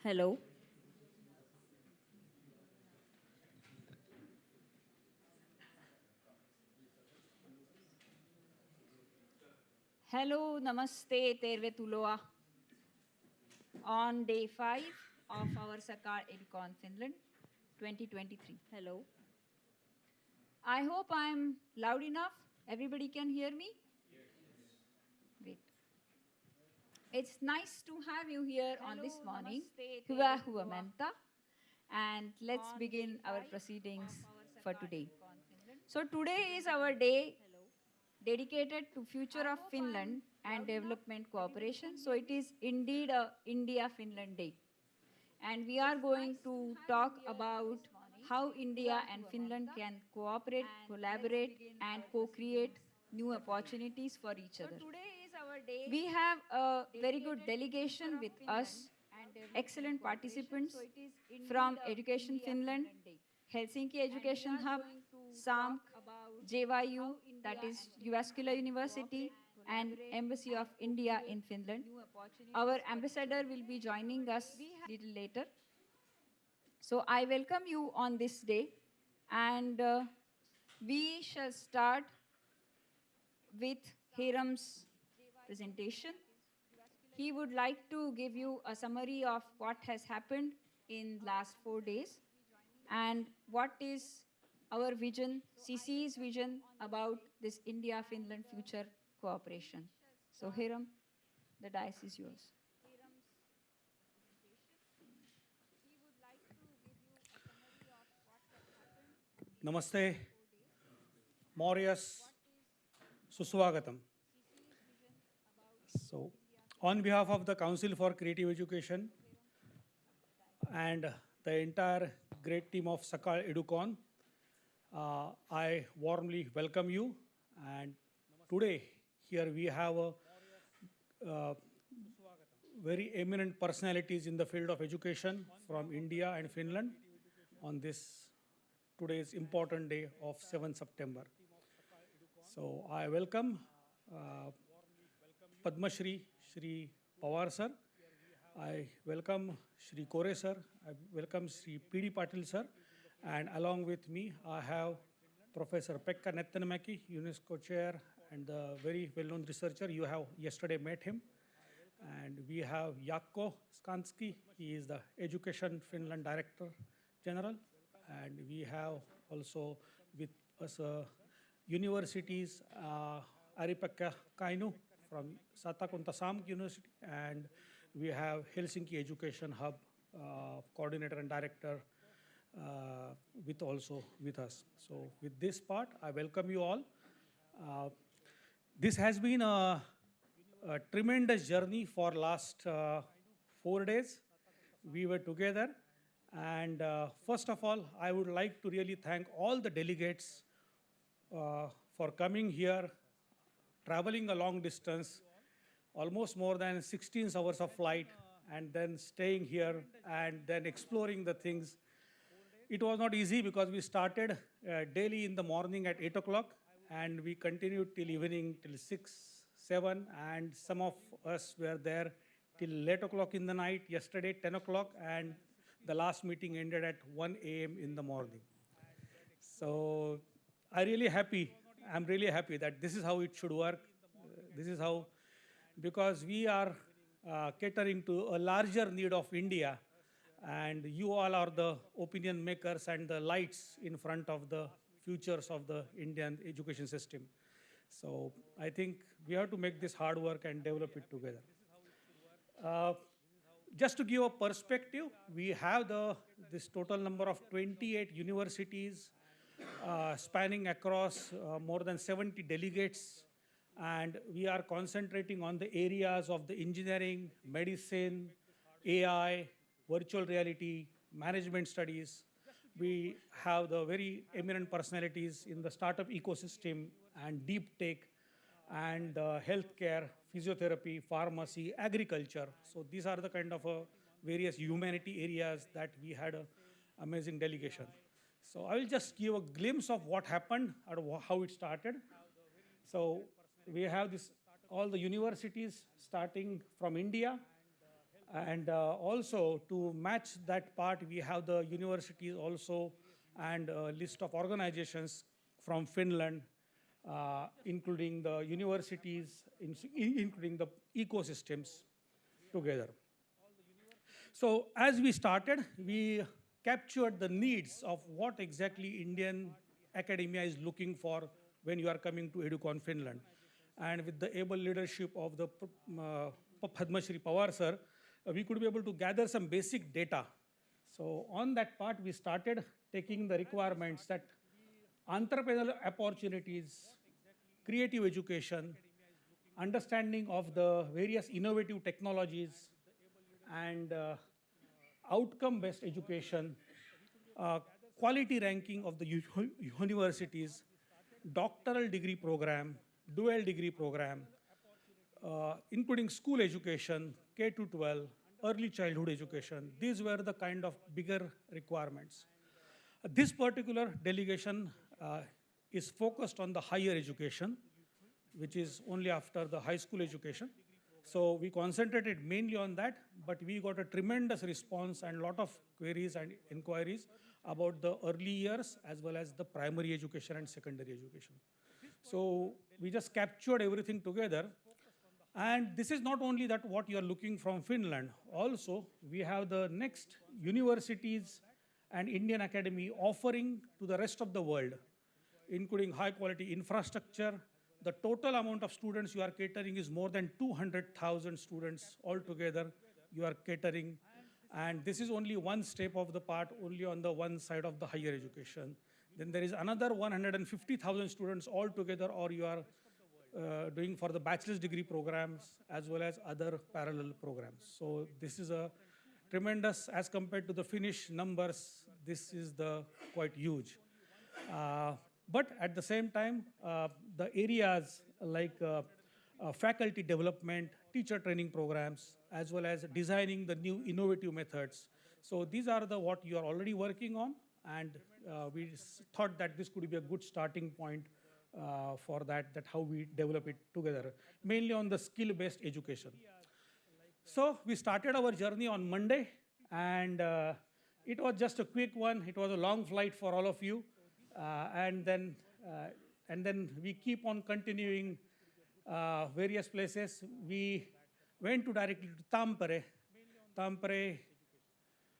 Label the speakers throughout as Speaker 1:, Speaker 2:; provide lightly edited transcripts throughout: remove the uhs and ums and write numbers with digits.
Speaker 1: Hello. Hello, namaste, tervetuloa. On day 5 of our CCE Education Finland 2023. Hello. I hope I'm loud enough. Everybody can hear me? Great. It's nice to have you here on this morning. Hyvää huomenta. And let's begin our proceedings for today. So today is our day dedicated to future of Finland and development cooperation. So it is indeed a India-Finland Day. And we are going to talk about how India and Finland can cooperate, collaborate, and co-create new opportunities for each other. We have a very good delegation with us, excellent participants from Education Finland, Helsinki Education Hub, SAMK, JYU, that is Jyväskylä University, and Embassy of India in Finland. Our ambassador will be joining us a little later. So I welcome you on this day, and we shall start with Hiram's presentation. He would like to give you a summary of what has happened in last 4 days and what is our vision, CCE's vision about this India-Finland future cooperation. So Hiram, the dais is yours.
Speaker 2: Namaste, Maurya's Suswagatam. So, on behalf of the Council for Creative Education and the entire great team of CCE Educon, I warmly welcome you. And today, here we have very eminent personalities in the field of education from India and Finland on this today's important day of 7th September. So I welcome Padma Shri Pawar sir. I welcome Shri Kore sir. I welcome Shri P.D. Patil sir. And along with me, I have Professor Pekka Nettanmäki, UNESCO chair and the very well-known researcher. You have yesterday met him. And we have Jaakko Skansky. He is the Education Finland Director General. And we have also with us universities, Ari-Pekka Kainu from Satakunta SAMK University, and we have Helsinki Education Hub Coordinator and Director with us. So with this part, I welcome you all. This has been a tremendous journey for last 4 days. We were together. And first of all, I would like to really thank all the delegates for coming here, traveling a long distance, almost more than 16 hours of flight, and then staying here and then exploring the things. It was not easy because we started daily in the morning at 8 o'clock and we continued till evening till 6, 7, and some of us were there till late o'clock in the night, yesterday 10 o'clock, and the last meeting ended at 1 a.m. in the morning. So I'm really happy that this is how it should work. This is how, because we are catering to a larger need of India, and you all are the opinion makers and the lights in front of the futures of the Indian education system. So I think we have to make this hard work and develop it together. Just to give a perspective, we have this total number of 28 universities spanning across more than 70 delegates, and we are concentrating on the areas of the engineering, medicine, AI, virtual reality, management studies. We have the very eminent personalities in the startup ecosystem and deep tech and healthcare, physiotherapy, pharmacy, agriculture. So these are the kind of various humanity areas that we had an amazing delegation. So I will just give a glimpse of what happened and how it started. So we have all the universities starting from India, And also to match that part, we have the universities also and a list of organizations from Finland, including the universities, including the ecosystems together. So as we started, we captured the needs of what exactly Indian academia is looking for when you are coming to Educon Finland. And with the able leadership of the Padma Shri Pawar sir, we could be able to gather some basic data. So on that part, we started taking the requirements that entrepreneurial opportunities, creative education, understanding of the various innovative technologies, and outcome-based education, quality ranking of the universities, doctoral degree program, dual degree program, including school education, K to 12, early childhood education. These were the kind of bigger requirements. This particular delegation is focused on the higher education, which is only after the high school education. So we concentrated mainly on that, but we got a tremendous response and a lot of queries and inquiries about the early years as well as the primary education and secondary education. So we just captured everything together. And this is not only that what you are looking from Finland. Also, we have the next universities and Indian Academy offering to the rest of the world, including high quality infrastructure. The total amount of students you are catering is more than 200,000 students altogether you are catering. And this is only one step of the part, only on the one side of the higher education. Then there is another 150,000 students altogether, or you are doing for the bachelor's degree programs as well as other parallel programs. So this is a tremendous, as compared to the Finnish numbers, this is the quite huge. But at the same time, the areas like faculty development, teacher training programs, as well as designing the new innovative methods. So these are the what you are already working on, and we thought that this could be a good starting point for that how we develop it together, mainly on the skill-based education. So we started our journey on Monday, and it was just a quick one. It was a long flight for all of you, and then we keep on continuing various places. We went directly to Tampere. Tampere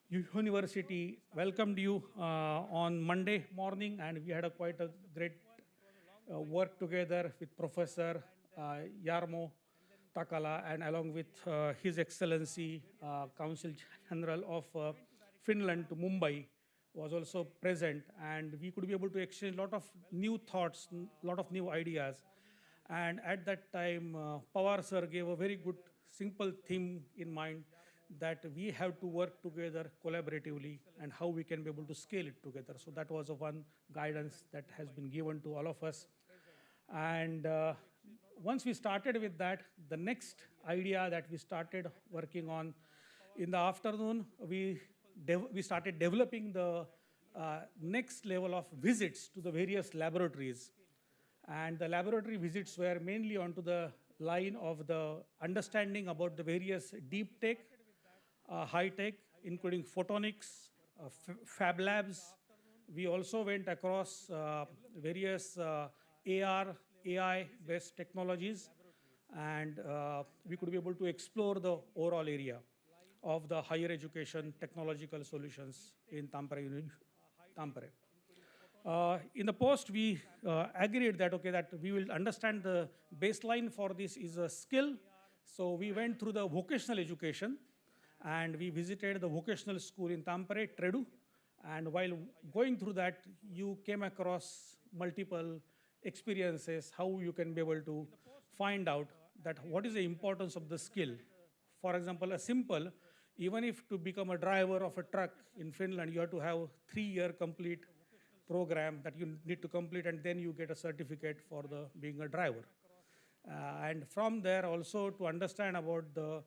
Speaker 2: University welcomed you on Monday morning, and we had quite a great work together with Professor Jarmo Takala, and along with His Excellency Council General of Finland to Mumbai was also present, and we could be able to exchange a lot of new thoughts, a lot of new ideas. And at that time, Pawar sir gave a very good, simple theme in mind, that we have to work together collaboratively and how we can be able to scale it together. So that was one guidance that has been given to all of us. And once we started with that, the next idea that we started working on, in the afternoon, we started developing the next level of visits to the various laboratories. And the laboratory visits were mainly onto the line of the understanding about the various deep tech, high tech, including photonics, fab labs. We also went across various AR, AI-based technologies, and we could be able to explore the overall area of the higher education technological solutions in Tampere. In the post, we agreed that, okay, that we will understand the baseline for this is a skill. So we went through the vocational education, and we visited the vocational school in Tampere, Tredu. And while going through that, you came across multiple experiences, how you can be able to find out that what is the importance of the skill. For example, a simple, even if to become a driver of a truck in Finland, you have to have a 3-year complete program that you need to complete, and then you get a certificate for the being a driver. And from there also to understand about the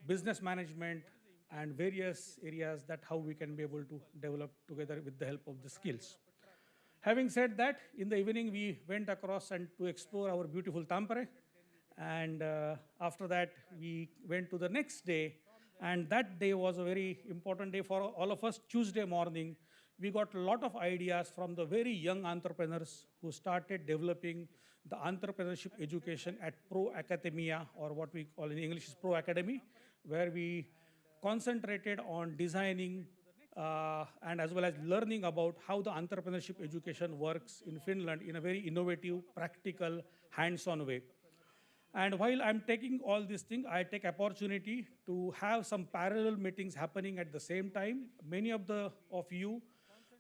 Speaker 2: business management and various areas, that how we can be able to develop together with the help of the skills. Having said that, in the evening we went across and to explore our beautiful Tampere, and after that we went to the next day And that day was a very important day for all of us. Tuesday morning, we got a lot of ideas from the very young entrepreneurs who started developing the entrepreneurship education at Pro Academia, or what we call in English is Pro Academy, where we concentrated on designing and as well as learning about how the entrepreneurship education works in Finland in a very innovative, practical, hands-on way. And while I'm taking all these things, I take opportunity to have some parallel meetings happening at the same time. Many of you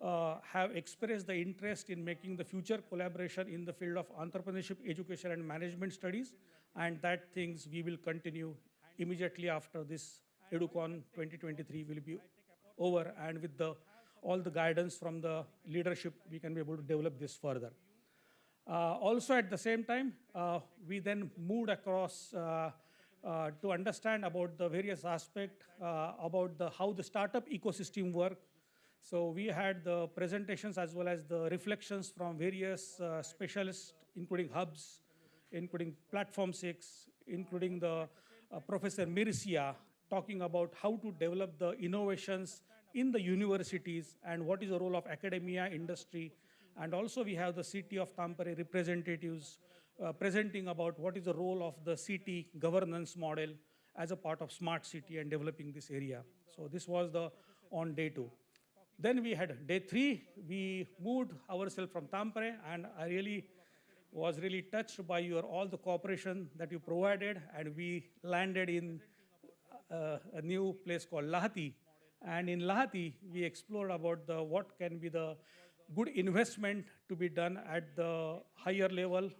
Speaker 2: have expressed the interest in making the future collaboration in the field of entrepreneurship, education, and management studies, and that things we will continue immediately after this Educon 2023 will be over, and with all the guidance from the leadership, we can be able to develop this further. Also at the same time, we then moved across to understand about the various aspects about how the startup ecosystem work. So we had the presentations as well as the reflections from various specialists, including hubs, including Platform 6, including the Professor Mircea, talking about how to develop the innovations in the universities and what is the role of academia, industry. And also we have the city of Tampere representatives presenting about what is the role of the city governance model as a part of smart city and developing this area. So this was on day 2. Then we had day 3, we moved ourselves from Tampere, and I was really touched by all the cooperation that you provided, and we landed in a new place called Lahti. And in Lahti, we explored about what can be the good investment to be done at the higher level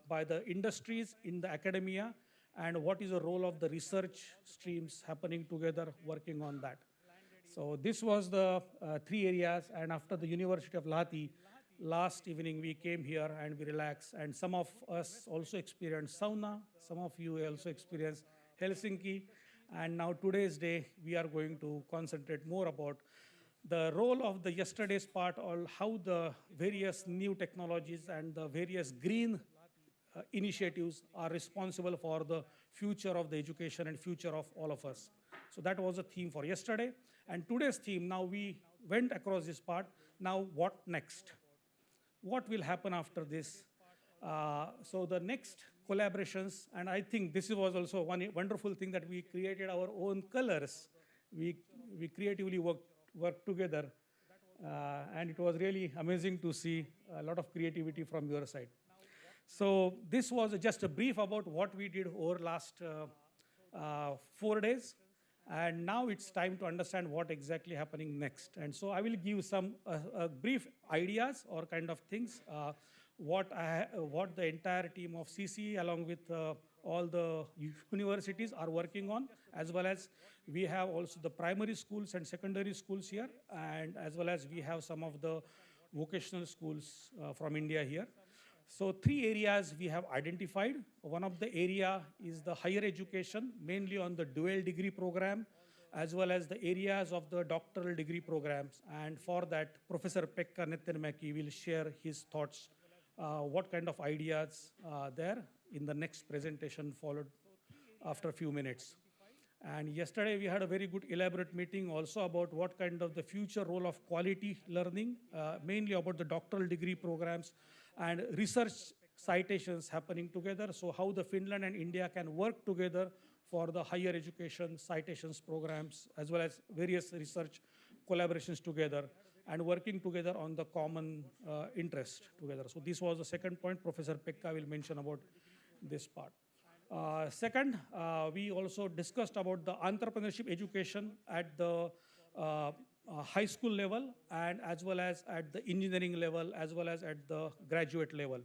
Speaker 2: by the industries in the academia, and what is the role of the research streams happening together working on that. So this was the 3 areas, and after the University of Lahti, last evening we came here and we relaxed, and some of us also experienced sauna, some of you also experienced Helsinki, and now today's day we are going to concentrate more about the role of the yesterday's part, or how the various new technologies and the various green initiatives are responsible for the future of the education and future of all of us. So that was a theme for yesterday. And today's theme, now we went across this part. Now what next? What will happen after this? So the next collaborations, and I think this was also one wonderful thing that we created our own colors. We creatively worked together, and it was really amazing to see a lot of creativity from your side. So this was just a brief about what we did over last 4 days, and now it's time to understand what exactly happening next. And so I will give some brief ideas or kind of things what the entire team of CCE along with all the universities are working on, as well as we have also the primary schools and secondary schools here, and as well as we have some of the vocational schools from India here. So 3 areas we have identified. One of the area is the higher education, mainly on the dual degree program, as well as the areas of the doctoral degree programs. And for that, Professor Pekka Nettenmäki will share his thoughts, what kind of ideas there in the next presentation followed after a few minutes. And yesterday we had a very good elaborate meeting also about what kind of the future role of quality learning, mainly about the doctoral degree programs and research citations happening together. So how the Finland and India can work together for the higher education citations programs, as well as various research collaborations together and working together on the common interest together. So this was the second point. Professor Pekka will mention about this part. Second, we also discussed about the entrepreneurship education at the high school level, and as well as at the engineering level, as well as at the graduate level.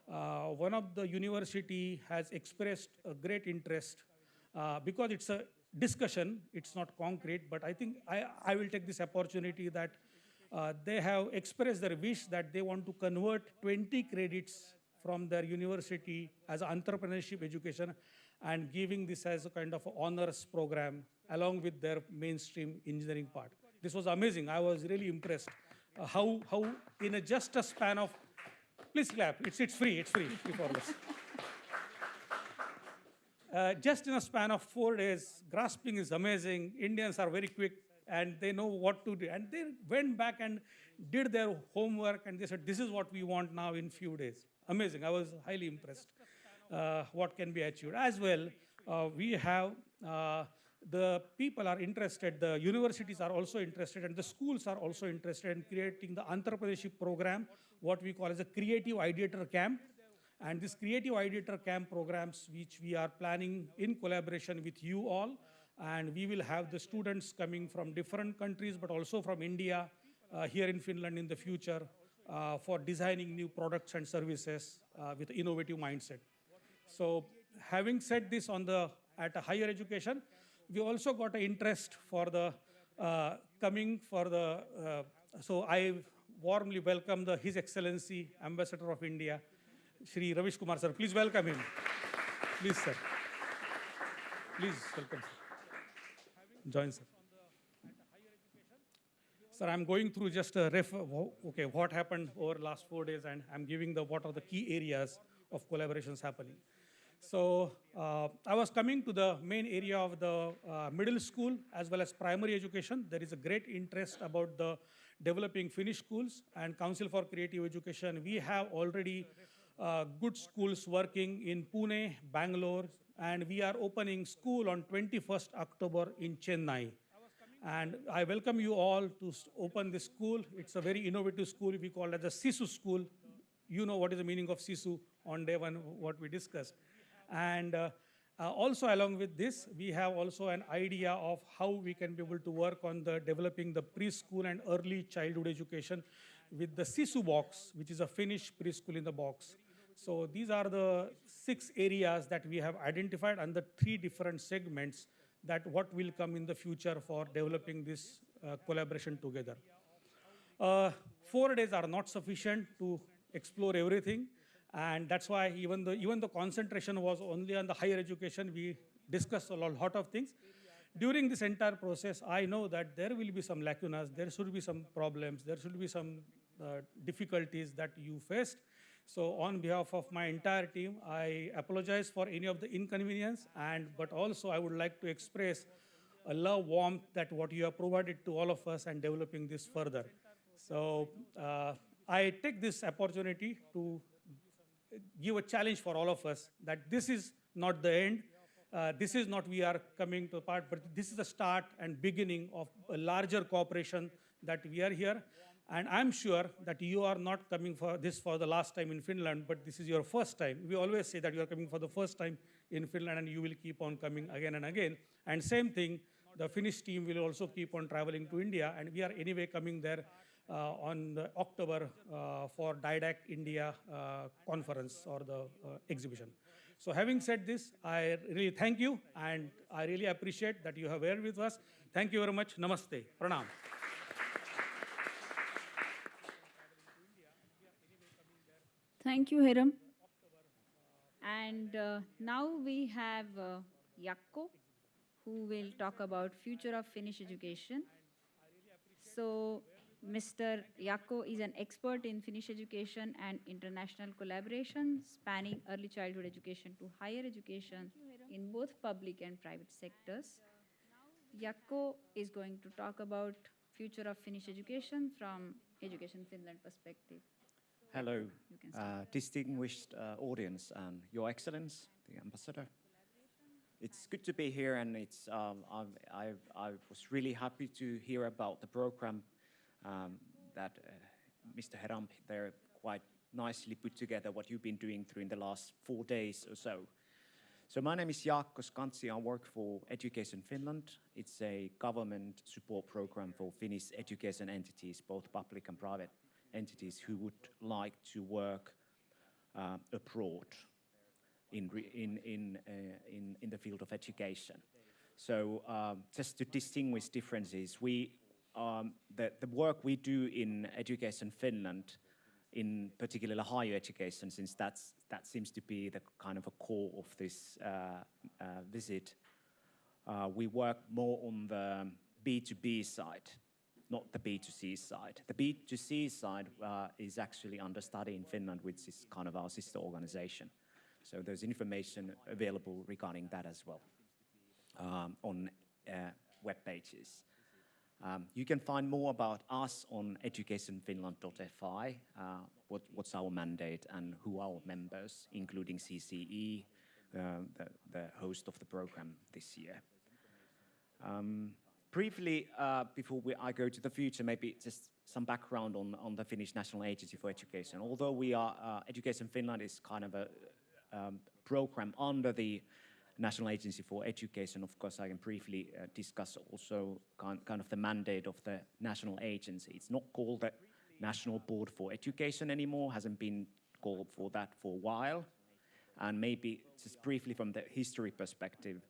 Speaker 2: One of the university has expressed a great interest because it's a discussion, it's not concrete, but I think I will take this opportunity that they have expressed their wish that they want to convert 20 credits from their university as entrepreneurship education and giving this as a kind of honors program along with their mainstream engineering part. This was amazing. I was really impressed how in just a span of, please clap, it's free for us. just in a span of 4 days, grasping is amazing. Indians are very quick and they know what to do. And they went back and did their homework and they said, this is what we want now in few days. Amazing. I was highly impressed what can be achieved. As well, we have the people are interested, the universities are also interested, and the schools are also interested in creating the entrepreneurship program, what we call as a creative ideator camp. And this creative ideator camp programs, which we are planning in collaboration with you all, and we will have the students coming from different countries, but also from India, here in Finland in the future, for designing new products and services with innovative mindset. So having said this at a higher education, we also got an interest for the so I warmly welcome His Excellency Ambassador of India, Shri Ravish Kumar sir. Please welcome him. Please, sir. Please welcome, sir. Join, sir. Sir, I'm going through just a what happened over the last 4 days, and I'm giving what are the key areas of collaborations happening. So I was coming to the main area of the middle school as well as primary education. There is a great interest about the developing Finnish schools, and Council for Creative Education. We have already good schools working in Pune, Bangalore, and we are opening school on 21st October in Chennai. And I welcome you all to open this school. It's a very innovative school. We call it the SISU school. You know what is the meaning of SISU on day one, what we discussed. And also along with this, we have also an idea of how we can be able to work on developing the preschool and early childhood education with the SISU box, which is a Finnish preschool in the box. So these are the 6 areas that we have identified and the 3 different segments that what will come in the future for developing this collaboration together. 4 days are not sufficient to explore everything. And that's why even the concentration was only on the higher education, we discussed a lot of things. During this entire process, I know that there will be some lacunas, there should be some problems, there should be some difficulties that you faced. So on behalf of my entire team, I apologize for any of the inconvenience, but also I would like to express a love, warmth that what you have provided to all of us and developing this further. So I take this opportunity to give a challenge for all of us that this is not the end. This is not we are coming to a part, but this is the start and beginning of a larger cooperation that we are here. And I'm sure that you are not coming for this for the last time in Finland, but this is your first time. We always say that you are coming for the first time in Finland and you will keep on coming again and again. And same thing, the Finnish team will also keep on traveling to India, and we are anyway coming there on October for DIDAC India conference or the exhibition. So having said this, I really thank you, and I really appreciate that you have here with us. Thank you very much. Namaste. Pranam.
Speaker 1: Thank you, Hiram. And now we have Jakko, who will talk about future of Finnish education. So Mr. Jakko is an expert in Finnish education and international collaboration, spanning early childhood education to higher education in both public and private sectors. Jakko is going to talk about future of Finnish education from Education Finland perspective.
Speaker 3: Hello, distinguished audience and Your Excellence, the Ambassador. It's good to be here, and I was really happy to hear about the program that Mr. Hiram there quite nicely put together what you've been doing during the last 4 days or so. So my name is Jaakko Skantsi. I work for Education Finland. It's a government support program for Finnish education entities, both public and private entities who would like to work abroad in the field of education. So just to distinguish differences, the work we do in Education Finland, in particular higher education, since that seems to be the kind of a core of this visit, we work more on the B2B side, not the B2C side. The B2C side is actually under study in Finland, which is kind of our sister organization. So there's information available regarding that as well on web pages. You can find more about us on educationfinland.fi, what's our mandate and who are our members, including CCE, the host of the program this year. Briefly, before I go to the future, maybe just some background on the Finnish National Agency for Education. Although we are, Education Finland is kind of a program under the National Agency for Education. Of course, I can briefly discuss also kind of the mandate of the national agency. It's not called the National Board for Education anymore, hasn't been called for that for a while. And maybe just briefly from the history perspective,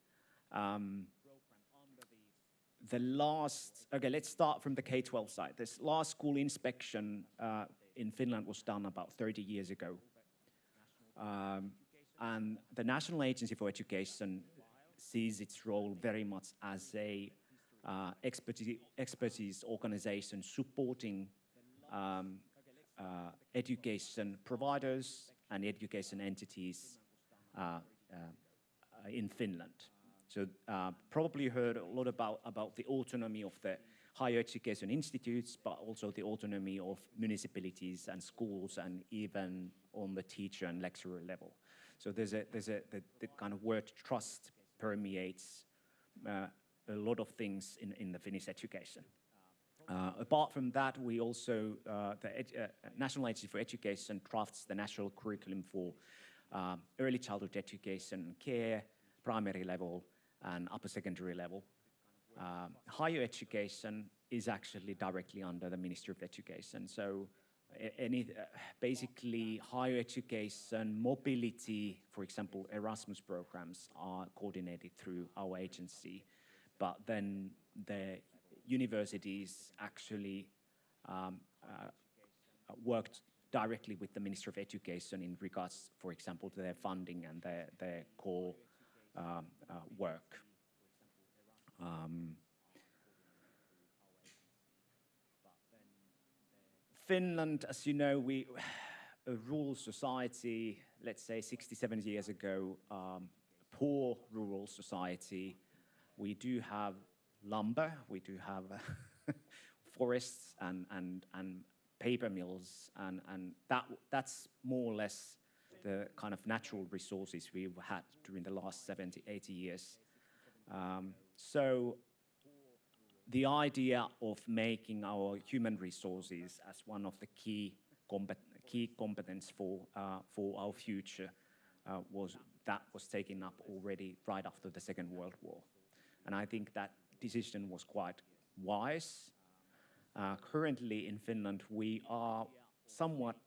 Speaker 3: let's start from the K-12 side. This last school inspection in Finland was done about 30 years ago. And the National Agency for Education sees its role very much as a expertise organization supporting education providers and education entities in Finland. So probably you heard a lot about the autonomy of the higher education institutes, but also the autonomy of municipalities and schools, and even on the teacher and lecturer level. So the kind of word trust permeates a lot of things in the Finnish education. Apart from that, we also, the National Agency for Education drafts the national curriculum for early childhood education and care, primary level and upper secondary level. Higher education is actually directly under the Ministry of Education. So basically higher education, mobility, for example, Erasmus programs are coordinated through our agency, but then the universities actually worked directly with the Ministry of Education in regards, for example, to their funding and their core work. Finland, as you know, a rural society, let's say 60, 70 years ago, poor rural society. We do have lumber, we do have forests and paper mills, and that's more or less the kind of natural resources we've had during the last 70, 80 years. So the idea of making our human resources as one of the key competence for our future was taken up already right after the Second World War. And I think that decision was quite wise. Currently in Finland, we are somewhat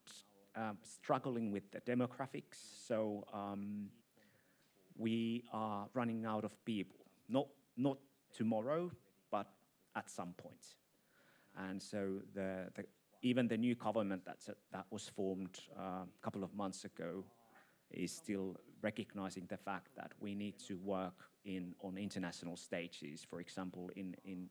Speaker 3: struggling with the demographics. So we are running out of people, not tomorrow, but at some point. And so even the new government that was formed a couple of months ago is still recognizing the fact that we need to work on international stages, for example, in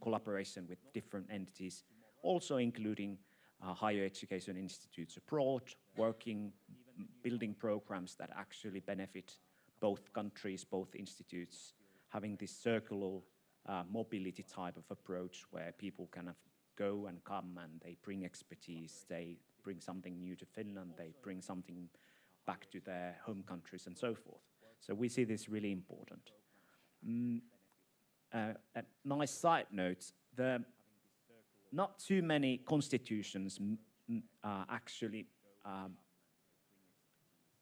Speaker 3: collaboration with different entities, also including higher education institutes abroad, building programs that actually benefit both countries, both institutes, having this circular mobility type of approach where people kind of go and come and they bring expertise, they bring something new to Finland, they bring something back to their home countries and so forth. So we see this really important. A nice side note, not too many constitutions actually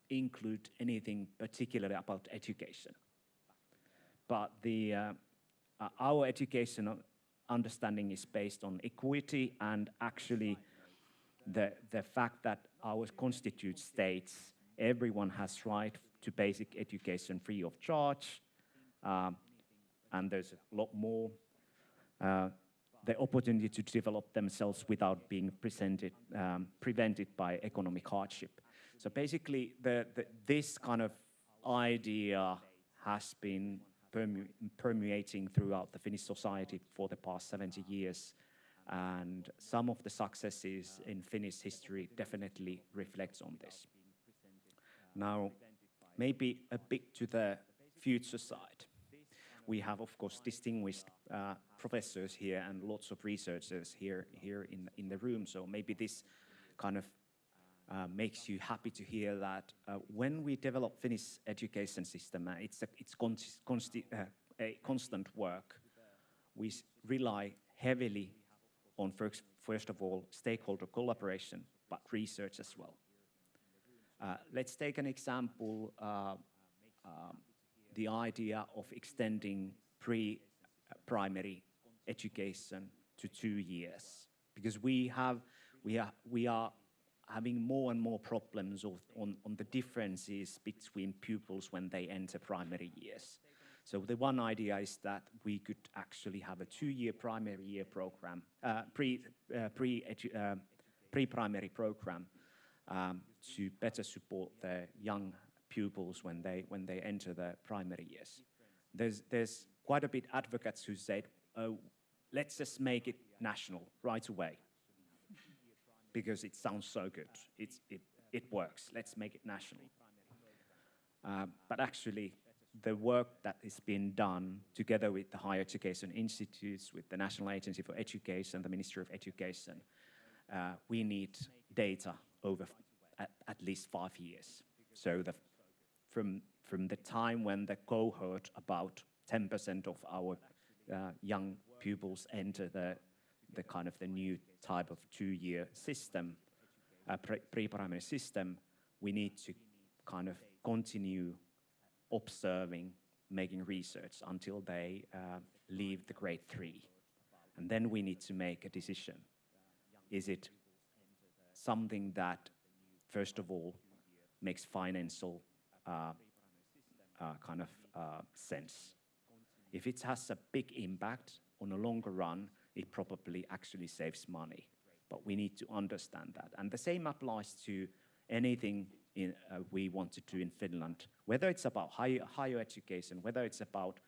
Speaker 3: include anything particularly about education. But our education understanding is based on equity, and actually the fact that our constitution states everyone has right to basic education free of charge, and there's a lot more. The opportunity to develop themselves without being prevented by economic hardship. So basically, this kind of idea has been permeating throughout the Finnish society for the past 70 years. And some of the successes in Finnish history definitely reflects on this. Now, maybe a bit to the future side. We have, of course, distinguished professors here and lots of researchers here in the room. So maybe this kind of makes you happy to hear that when we develop Finnish education system, it's a constant work. We rely heavily on, first of all, stakeholder collaboration, but research as well. Let's take an example, the idea of extending pre-primary education to 2 years, because we are having more and more problems on the differences between pupils when they enter primary years. So the one idea is that we could actually have a 2-year primary year program, pre-primary program, to better support the young pupils when they enter the primary years. There's quite a bit advocates who said, oh, let's just make it national right away, because it sounds so good. It works. Let's make it national. But actually, the work that is being done together with the higher education institutes, with the National Agency for Education, the Ministry of Education, we need data over at least 5 years. So from the time when the cohort, about 10% of our young pupils enter the kind of the new type of 2-year system, pre-primary system, we need to kind of continue observing, making research until they leave the grade 3. And then we need to make a decision. Is it something that, first of all, makes financial kind of sense? If it has a big impact on a longer run, it probably actually saves money. But we need to understand that. And the same applies to anything we want to do in Finland, whether it's about higher education, whether it's about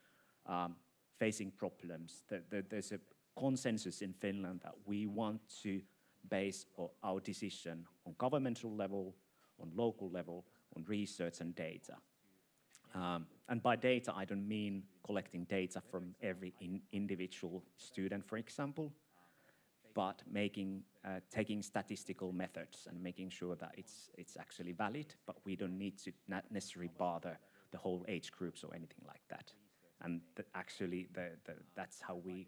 Speaker 3: facing problems. There's a consensus in Finland that we want to base our decision on governmental level, on local level, on research and data. And by data, I don't mean collecting data from every individual student, for example, but taking statistical methods and making sure that it's actually valid, but we don't need to not necessarily bother the whole age groups or anything like that. And actually, that's how we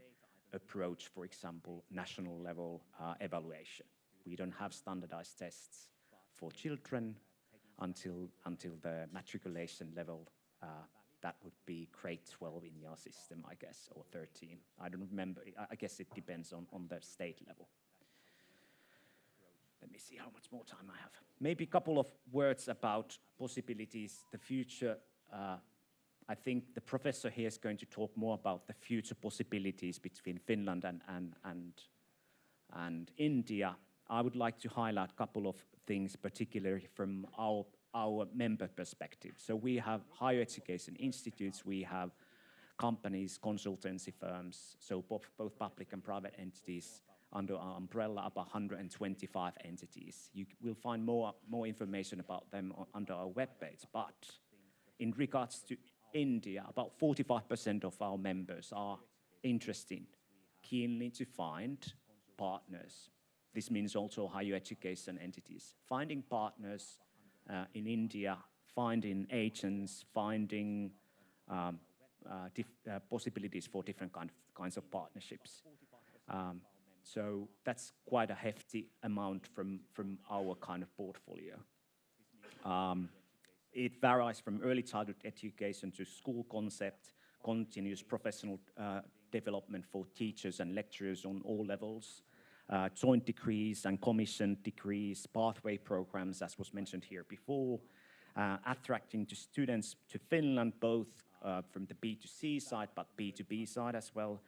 Speaker 3: approach, for example, national level evaluation. We don't have standardized tests for children until the matriculation level. That would be grade 12 in your system, I guess, or 13. I don't remember. I guess it depends on the state level. Let me see how much more time I have. Maybe a couple of words about possibilities, the future. I think the professor here is going to talk more about the future possibilities between Finland and India. I would like to highlight a couple of things, particularly from our member perspective. So we have higher education institutes, we have companies, consultancy firms, so both public and private entities under our umbrella, about 125 entities. You will find more information about them under our webpage. But in regards to India, about 45% of our members are interested, keenly to find partners. This means also higher education entities. Finding partners in India, finding agents, finding possibilities for different kinds of partnerships. So that's quite a hefty amount from our kind of portfolio. It varies from early childhood education to school concept, continuous professional development for teachers and lecturers on all levels, joint degrees and commissioned degrees, pathway programs, as was mentioned here before, attracting to students to Finland, both from the B2C side, but B2B side as well,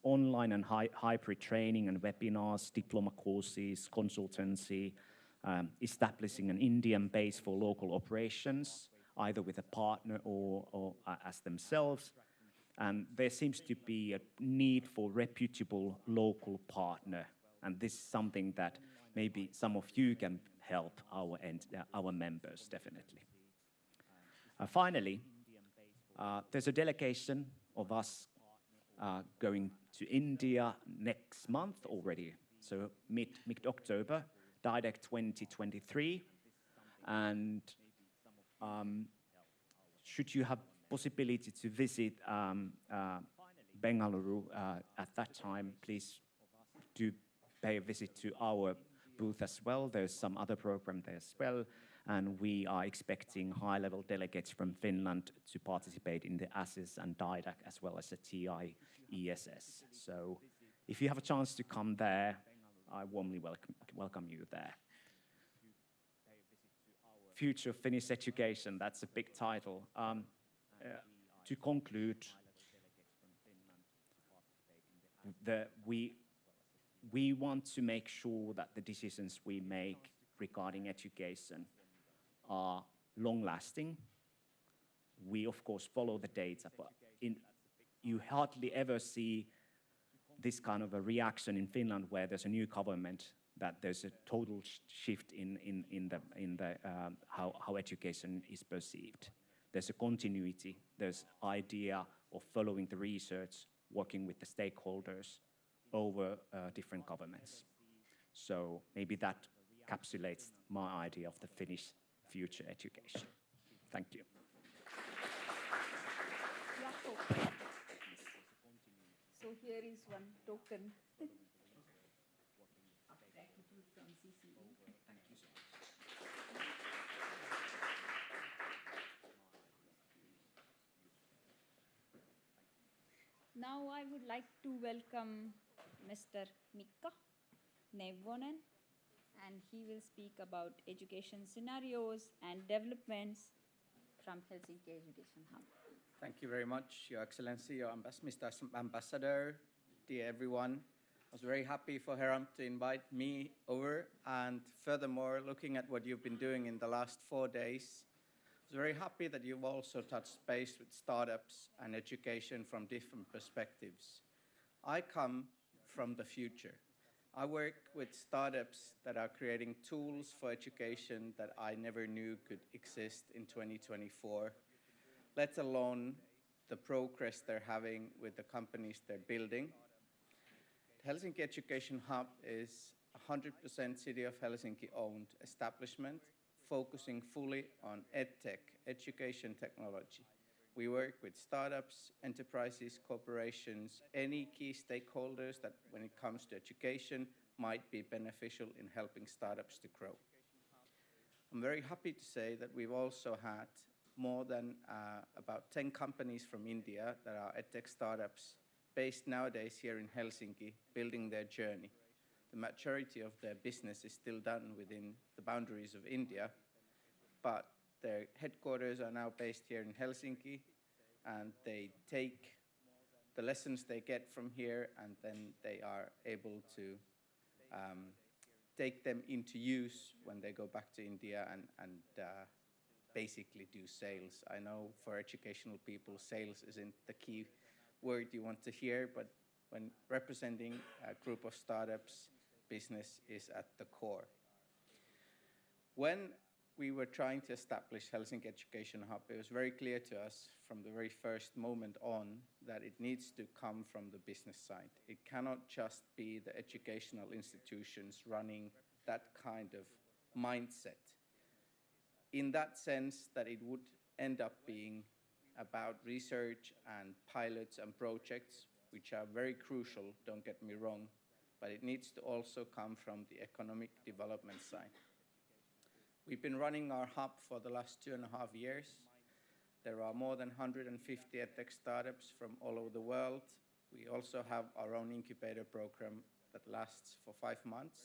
Speaker 3: online and hybrid training and webinars, diploma courses, consultancy, establishing an Indian base for local operations, either with a partner or as themselves. And there seems to be a need for reputable local partner. And this is something that maybe some of you can help our members, definitely. Finally, there's a delegation of us going to India next month already, so mid-October, DIDEC 2023. And should you have possibility to visit Bengaluru at that time, please do pay a visit to our booth as well. There's some other program there as well. And we are expecting high-level delegates from Finland to participate in the ASIS and DIDAC as well as the TIESS. So if you have a chance to come there, I warmly welcome you there. Future of Finnish Education, that's a big title. To conclude, we want to make sure that the decisions we make regarding education are long-lasting. We, of course, follow the data, but you hardly ever see this kind of a reaction in Finland where there's a new government, that there's a total shift in how education is perceived. There's a continuity, there's idea of following the research, working with the stakeholders over different governments. So maybe that encapsulates my idea of the Finnish future education. Thank you.
Speaker 1: So here is one token of gratitude from CCE.
Speaker 3: Thank you so much.
Speaker 1: Now I would like to welcome Mr. Mikka Neuvonen, and he will speak about education scenarios and developments from Helsinki Education Hub.
Speaker 4: Thank you very much, Your Excellency, Mr. Ambassador, dear everyone. I was very happy for Heram to invite me over, and furthermore, looking at what you've been doing in the last 4 days, I was very happy that you've also touched base with startups and education from different perspectives. I come from the future. I work with startups that are creating tools for education that I never knew could exist in 2024, let alone the progress they're having with the companies they're building. The Helsinki Education Hub is a 100% City of Helsinki owned establishment focusing fully on EdTech, education technology. We work with startups, enterprises, corporations, any key stakeholders that when it comes to education might be beneficial in helping startups to grow. I'm very happy to say that we've also had more than about 10 companies from India that are EdTech startups based nowadays here in Helsinki building their journey. The majority of their business is still done within the boundaries of India, but their headquarters are now based here in Helsinki, and they take the lessons they get from here, and then they are able to take them into use when they go back to India and basically do sales. I know for educational people, sales isn't the key word you want to hear, but when representing a group of startups, business is at the core. When we were trying to establish Helsinki Education Hub, it was very clear to us from the very first moment on that it needs to come from the business side. It cannot just be the educational institutions running that kind of mindset. In that sense, that it would end up being about research and pilots and projects, which are very crucial, don't get me wrong, but it needs to also come from the economic development side. We've been running our hub for the last 2.5 years. There are more than 150 EdTech startups from all over the world. We also have our own incubator program that lasts for 5 months.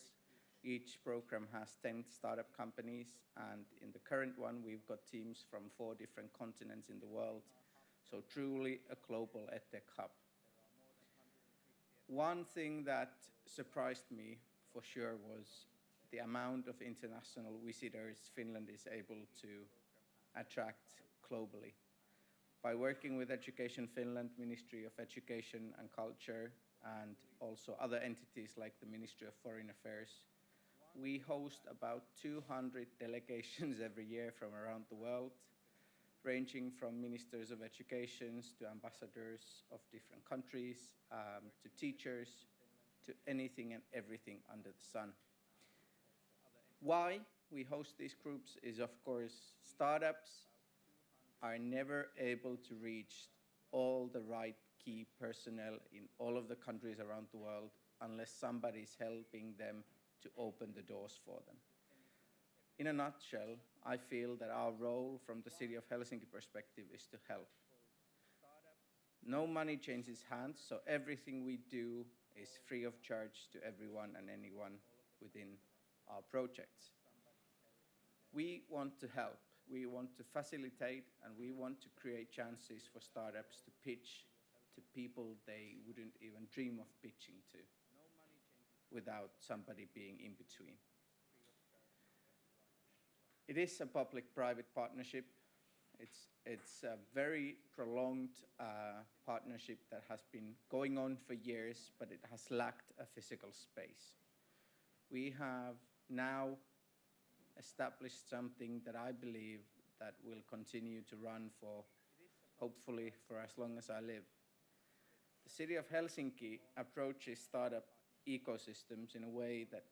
Speaker 4: Each program has 10 startup companies, and in the current one, we've got teams from 4 different continents in the world. So truly a global EdTech hub. One thing that surprised me for sure was the amount of international visitors Finland is able to attract globally. By working with Education Finland, Ministry of Education and Culture, and also other entities like the Ministry of Foreign Affairs, we host about 200 delegations every year from around the world, ranging from ministers of education to ambassadors of different countries, to teachers, to anything and everything under the sun. Why we host these groups is, of course, startups are never able to reach all the right key personnel in all of the countries around the world unless somebody is helping them to open the doors for them. In a nutshell, I feel that our role from the City of Helsinki perspective is to help. No money changes hands, so everything we do is free of charge to everyone and anyone within our projects. We want to help, we want to facilitate, and we want to create chances for startups to pitch to people they wouldn't even dream of pitching to without somebody being in between. It is a public-private partnership. It's a very prolonged partnership that has been going on for years, but it has lacked a physical space. We have now established something that I believe that will continue to run for, hopefully, for as long as I live. The City of Helsinki approaches startup ecosystems in a way that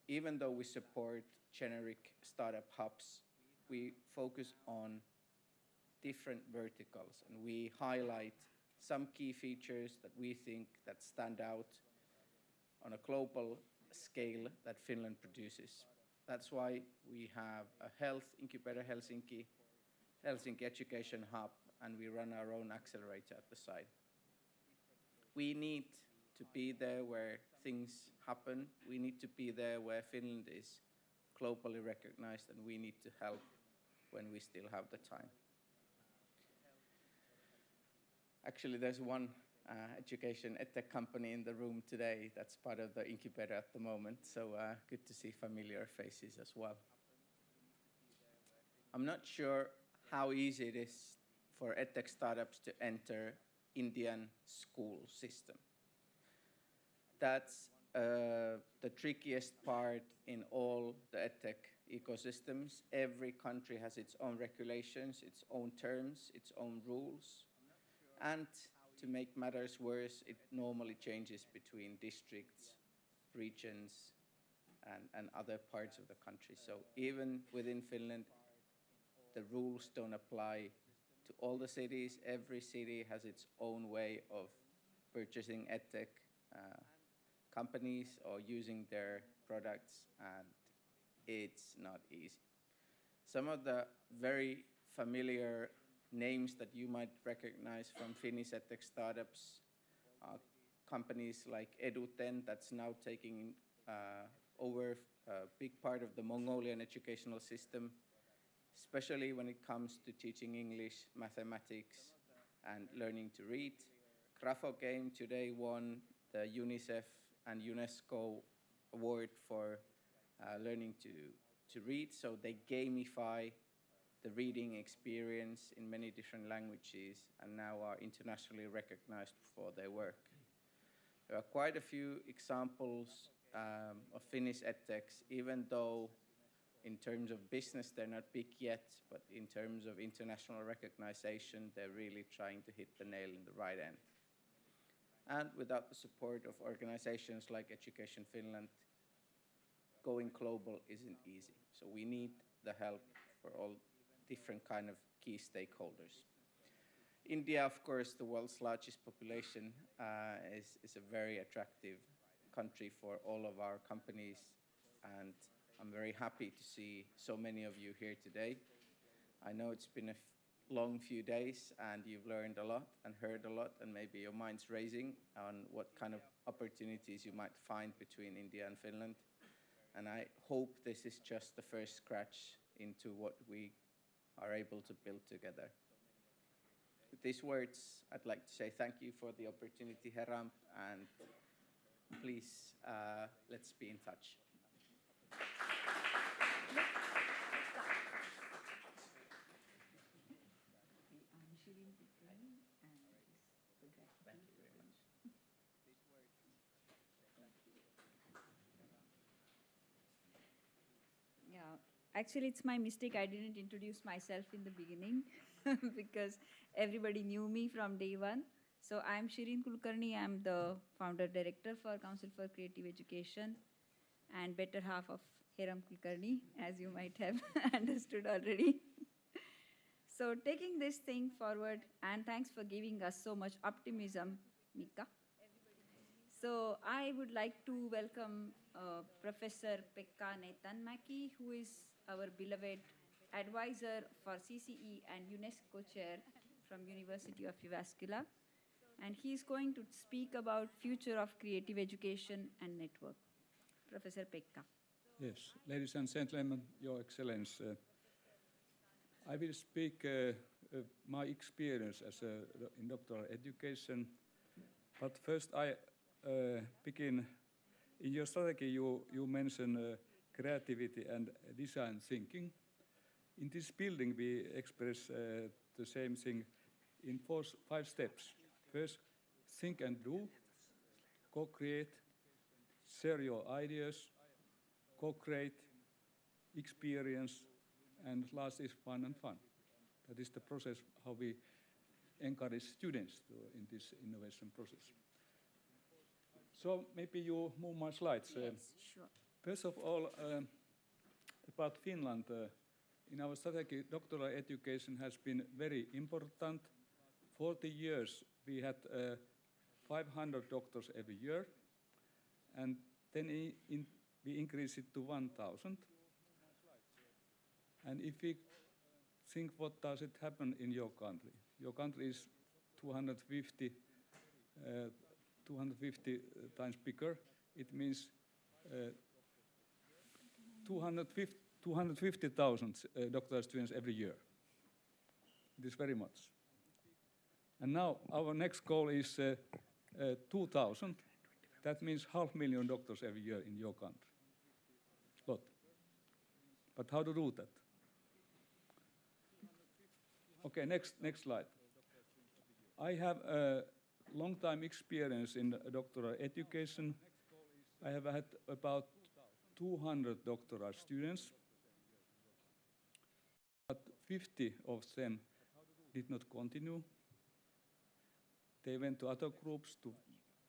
Speaker 4: even though we support generic startup hubs, we focus on different verticals and we highlight some key features that we think that stand out on a global scale that Finland produces. That's why we have a health incubator Helsinki, Helsinki Education Hub, and we run our own accelerator at the site. We need to be there where things happen. We need to be there where Finland is globally recognized, and we need to help when we still have the time. Actually, there's one education edtech company in the room today that's part of the incubator at the moment, so good to see familiar faces as well. I'm not sure how easy it is for edtech startups to enter Indian school system. That's the trickiest part in all the edtech ecosystems. Every country has its own regulations, its own terms, its own rules. And to make matters worse, it normally changes between districts, regions, and other parts of the country. So even within Finland, the rules don't apply to all the cities. Every city has its own way of purchasing edtech companies or using their products, and it's not easy. Some of the very familiar names that you might recognize from Finnish edtech startups are companies like Eduten, that's now taking over a big part of the Mongolian educational system, especially when it comes to teaching English, mathematics, and learning to read. Grapho Game today won the UNICEF and UNESCO award for learning to read, so they gamify the reading experience in many different languages and now are internationally recognized for their work. There are quite a few examples of Finnish edtechs, even though in terms of business they're not big yet, but in terms of international recognition, they're really trying to hit the nail in the right end. And without the support of organizations like Education Finland, going global isn't easy. So we need the help for all different kind of key stakeholders. India, of course, the world's largest population, is a very attractive country for all of our companies, and I'm very happy to see so many of you here today. I know it's been a long few days and you've learned a lot and heard a lot, and maybe your mind's racing on what kind of opportunities you might find between India and Finland. And I hope this is just the first scratch into what we are able to build together. With these words, I'd like to say thank you for the opportunity, Heramp, and please, let's be in touch.
Speaker 1: Yeah, actually, it's my mistake. I didn't introduce myself in the beginning. because everybody knew me from day one. So I'm Shireen Kulkarni. I'm the founder director for Council for Creative Education and better half of Hiram Kulkarni, as you might have understood already. So taking this thing forward, and thanks for giving us so much optimism, Mika. So I would like to welcome Professor Pekka Netanmäki, who is our beloved advisor for CCE and UNESCO chair from University of Jyväskylä. And he's going to speak about future of creative education and network. Professor Pekka.
Speaker 5: Yes, ladies and gentlemen, Your Excellence, I will speak my experience as in doctoral education, but first I begin. In your strategy, you mention creativity and design thinking. In this building, we express the same thing in 5 steps. First, think and do, co-create, share your ideas, co-create, experience, and last is fun and fun. That is the process how we encourage students in this innovation process. So maybe you move my slides.
Speaker 1: Yes, sure.
Speaker 5: First of all, about Finland, in our strategy, doctoral education has been very important. 40 years, we had 500 doctors every year, and then we increased it to 1,000. And if we think what does it happen in your country is 250 times bigger. It means 250,000 doctoral students every year. It is very much. And now our next goal is 2,000. That means 500,000 doctors every year in your country. It's a lot. But how to do that? Okay, next slide. I have a long time experience in doctoral education. I have had about 200 doctoral students, but 50 of them did not continue. They went to other groups to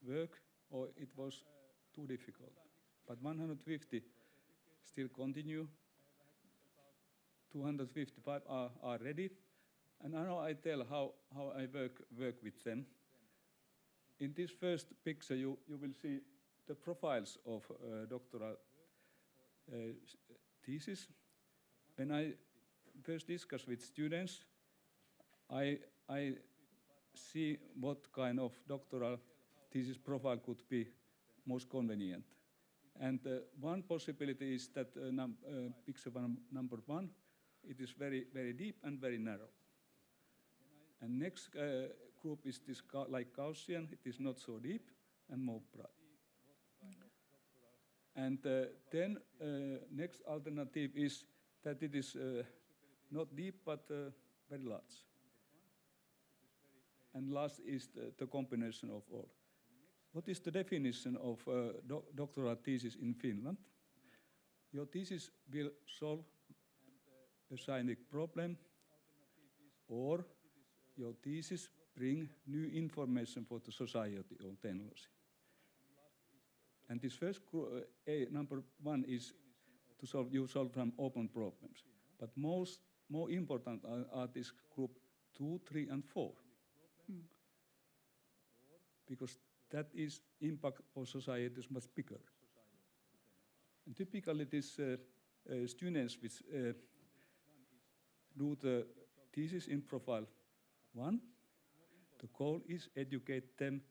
Speaker 5: work, or it was too difficult. But 150 still continue. 255 are ready. And now I tell how I work with them. In this first picture, you will see the profiles of doctoral thesis. When I first discuss with students, I see what kind of doctoral thesis profile could be most convenient. And one possibility is that picture number 1, it is very, very deep and very narrow. And next group is this like Gaussian, it is not so deep and more broad. And then next alternative is that it is not deep but very large. And last is the combination of all. What is the definition of doctoral thesis in Finland? Your thesis will solve a scientific problem, or your thesis bring new information for the society or technology. And this first number 1 is to solve some open problems. But more important are this group 2, 3, and 4. Because that is impact for society is much bigger. And typically these students which do the thesis in profile 1, the goal is educate them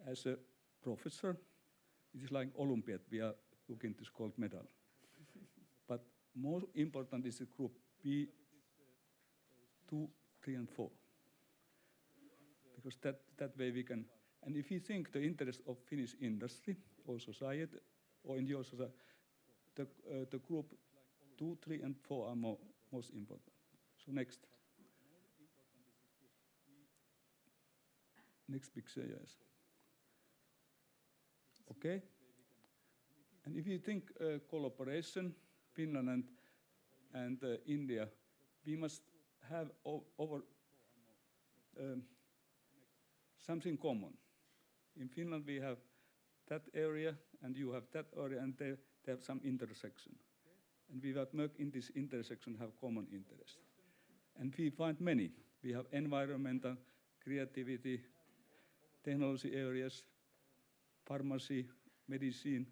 Speaker 5: as a professor. It is like Olympiad, we are looking this gold medal. But more important is the group B, 2, 3, and 4. Because that way we can, and if you think the interest of Finnish industry or society, or in your society, the group 2, 3, and 4 are most important. So next. Next picture, yes. Okay. And if you think collaboration, Finland and India, we must have over something common. In Finland, we have that area, and you have that area, and they have some intersection. And we that work in this intersection have common interest. And we find many. We have environmental, creativity, technology areas, pharmacy, medicine,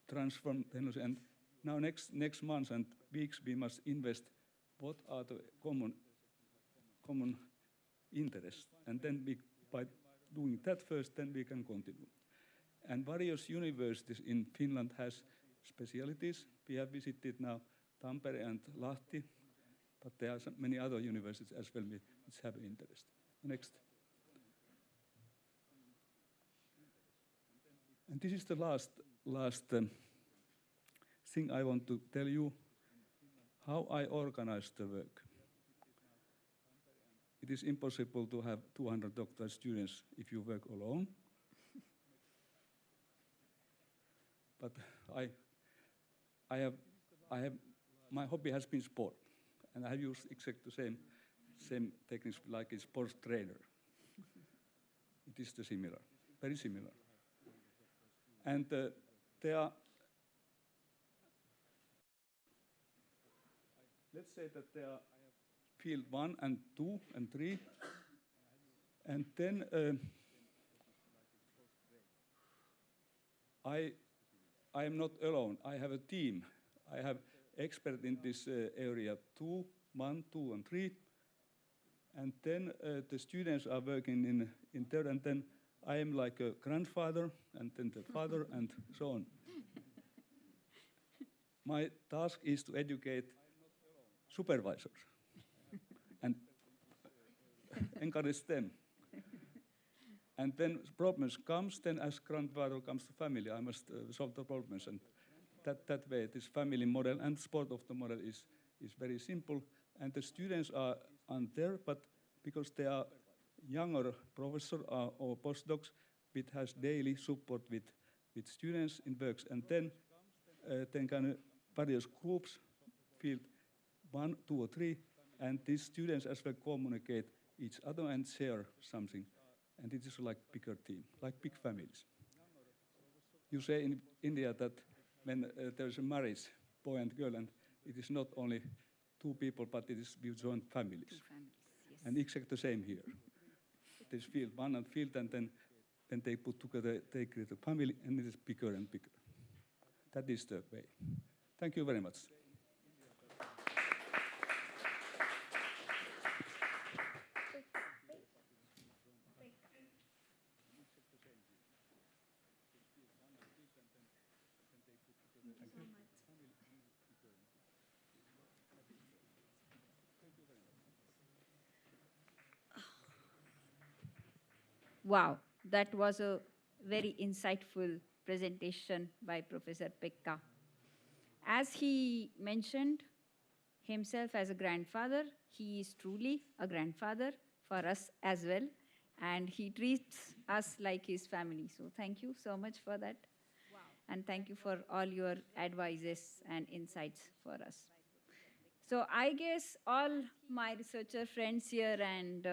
Speaker 5: transform technology. And now next months and weeks we must invest what are the common interests. And then by doing that first, then we can continue. And various universities in Finland has specialties. We have visited now Tampere and Lahti, but there are many other universities as well which have interest. Next. And this is the last thing I want to tell you, how I organize the work. It is impossible to have 200 doctoral students if you work alone. But I have my hobby has been sport, and I have used exactly the same techniques like a sports trainer. It is similar, very similar. And there are, let's say that there are field 1 and 2 and 3, and then I am not alone. I have a team. I have experts in this area 1, 2, and 3, and then the students are working in third, and then I am like a grandfather, and then the father, and so on. My task is to educate supervisors and encourage them. And when problems comes, then as grandfather comes to family, I must solve the problems. And that way, this family model and sport of the model is very simple. And the students are there, but because they are younger professor or postdocs, which has daily support with students in works. And then kind of various groups, field 1, 2, or 3, and these students as well communicate each other and share something. And it is like bigger team, like big families. You say in India that when there is a marriage, boy and girl, and it is not only 2 people, but it is joint families.
Speaker 1: 2 families, yes.
Speaker 5: And exactly the same here. There's field 1 and field, and then they put together, they create a family, and it is bigger and bigger. That is the way. Thank you very much.
Speaker 1: Wow, that was a very insightful presentation by Professor Pekka. As he mentioned himself as a grandfather, he is truly a grandfather for us as well, and he treats us like his family. So thank you so much for that. Wow. And thank you for all your advices and insights for us. So I guess all my researcher friends here and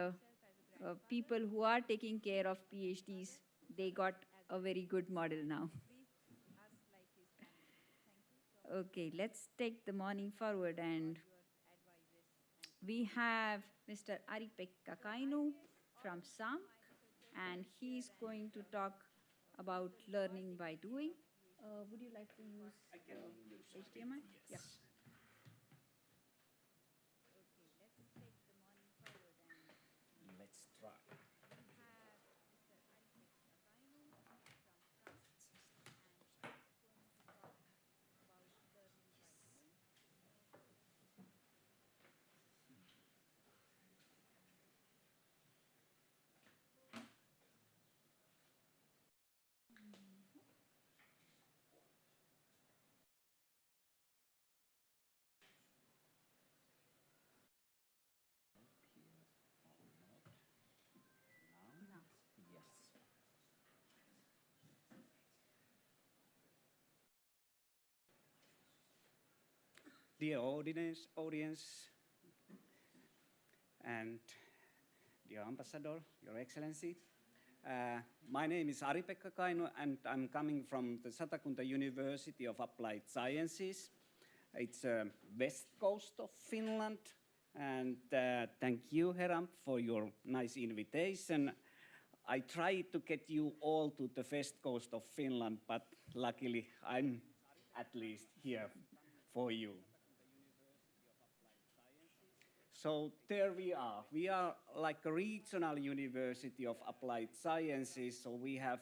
Speaker 1: people who are taking care of PhDs, they got a very good model now. Okay, let's take the morning forward, and we have Mr. Ari-Pekka Kainu from SAMK, and he's going to talk about learning by doing. Would you like to use HDMI? Yes. Yeah.
Speaker 6: Dear audience, and dear Ambassador, Your Excellency. My name is Ari-Pekka Kaino, and I'm coming from the Satakunta University of Applied Sciences. It's west coast of Finland, and thank you, Heram, for your nice invitation. I tried to get you all to the west coast of Finland, but luckily I'm at least here for you. So there we are. We are like a regional university of applied sciences. So we have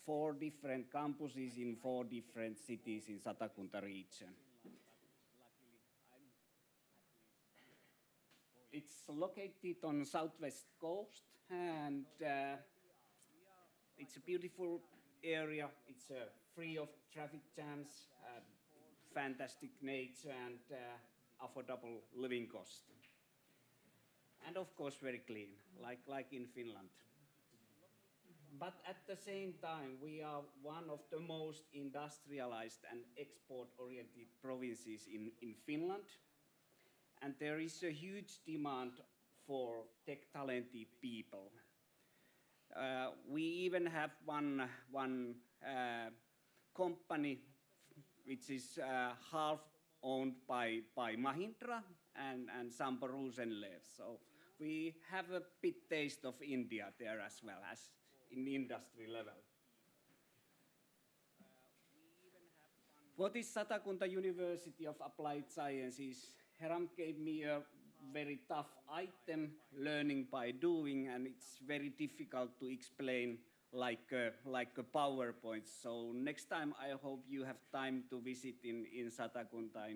Speaker 6: 4 different campuses in 4 different cities in Satakunta region. It's located on southwest coast, and it's a beautiful area. It's free of traffic jams, fantastic nature, and affordable living cost. And of course very clean, like in Finland. But at the same time, we are one of the most industrialized and export-oriented provinces in Finland. And there is a huge demand for tech-talented people. We even have one company which is half owned by Mahindra and some Perusian left. So we have a bit taste of India there as well as in the industry level. What is Satakunta University of Applied Sciences? Heram gave me a very tough item, learning by doing, and it's very difficult to explain like a PowerPoint. So next time I hope you have time to visit in Satakunta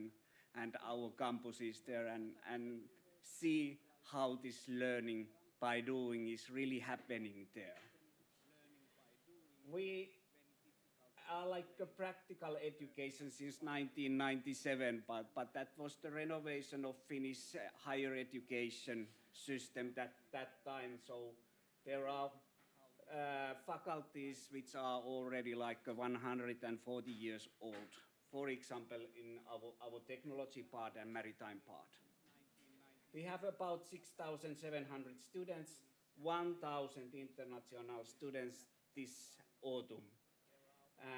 Speaker 6: and our campuses there and see how this learning by doing is really happening there. We are like a practical education since 1997, but that was the renovation of Finnish higher education system that time. So there are faculties which are already like 140 years old. For example, in our technology part and maritime part. We have about 6,700 students, 1,000 international students this autumn,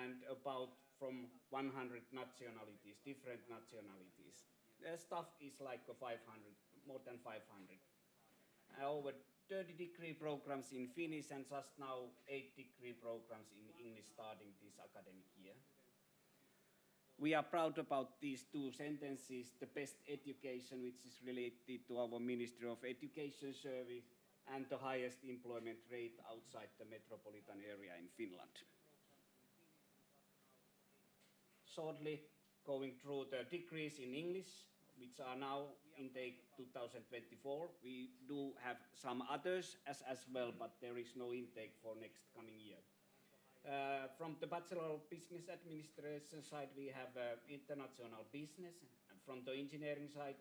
Speaker 6: and about from 100 nationalities, different nationalities. The staff is like 500, more than 500. Over 30-degree programs in Finnish and just now 8-degree programs in English starting this academic year. We are proud about these 2 sentences, the best education, which is related to our Ministry of Education survey, and the highest employment rate outside the metropolitan area in Finland. Shortly going through the degrees in English, which are now intake 2024. We do have some others as well, but there is no intake for next coming year. From the Bachelor of Business Administration side, we have international business, and from the engineering side,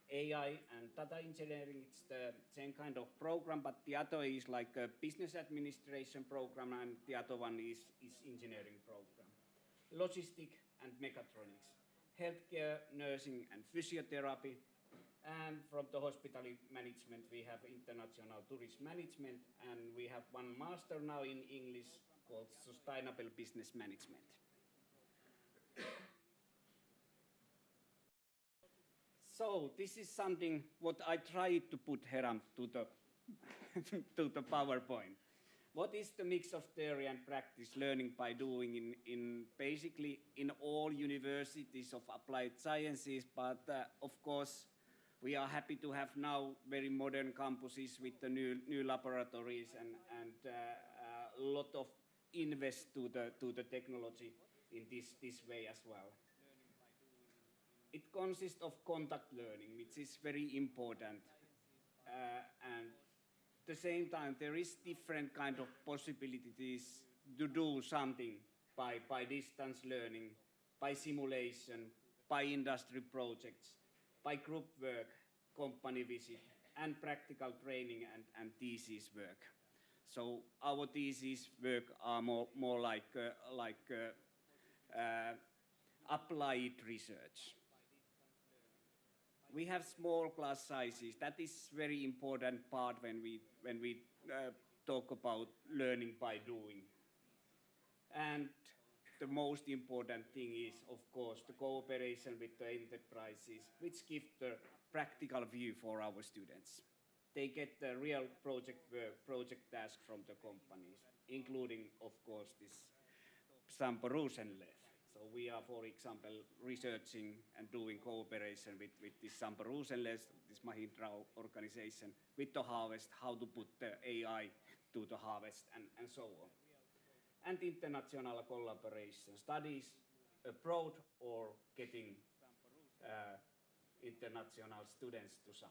Speaker 6: AI and data engineering. It's the same kind of program, but the other is like a business administration program, and the other one is engineering program. Logistics and mechatronics, healthcare, nursing and physiotherapy. And from the hospitality management, we have international tourism management, and we have one master now in English called Sustainable Business Management. So this is something what I tried to put here to the, to the PowerPoint. What is the mix of theory and practice learning by doing in basically in all universities of applied sciences, but of course we are happy to have now very modern campuses with the new laboratories and a lot of invest to the technology in this way as well. It consists of contact learning, which is very important, and at the same time there is different kind of possibilities to do something by distance learning, by simulation, by industry projects, by group work, company visit, and practical training and thesis work. So our thesis work are more like applied research. We have small class sizes. That is very important part when we talk about learning by doing. And the most important thing is, of course, the cooperation with the enterprises, which give the practical view for our students. They get the real project work, project task from the companies, including, of course, this Sampo-Rosenlew. So we are, for example, researching and doing cooperation with this Sampo-Rosenlew, this Mahindra organization, with the harvest, how to put the AI to the harvest, and so on. And international collaboration, studies abroad or getting international students to SAMK.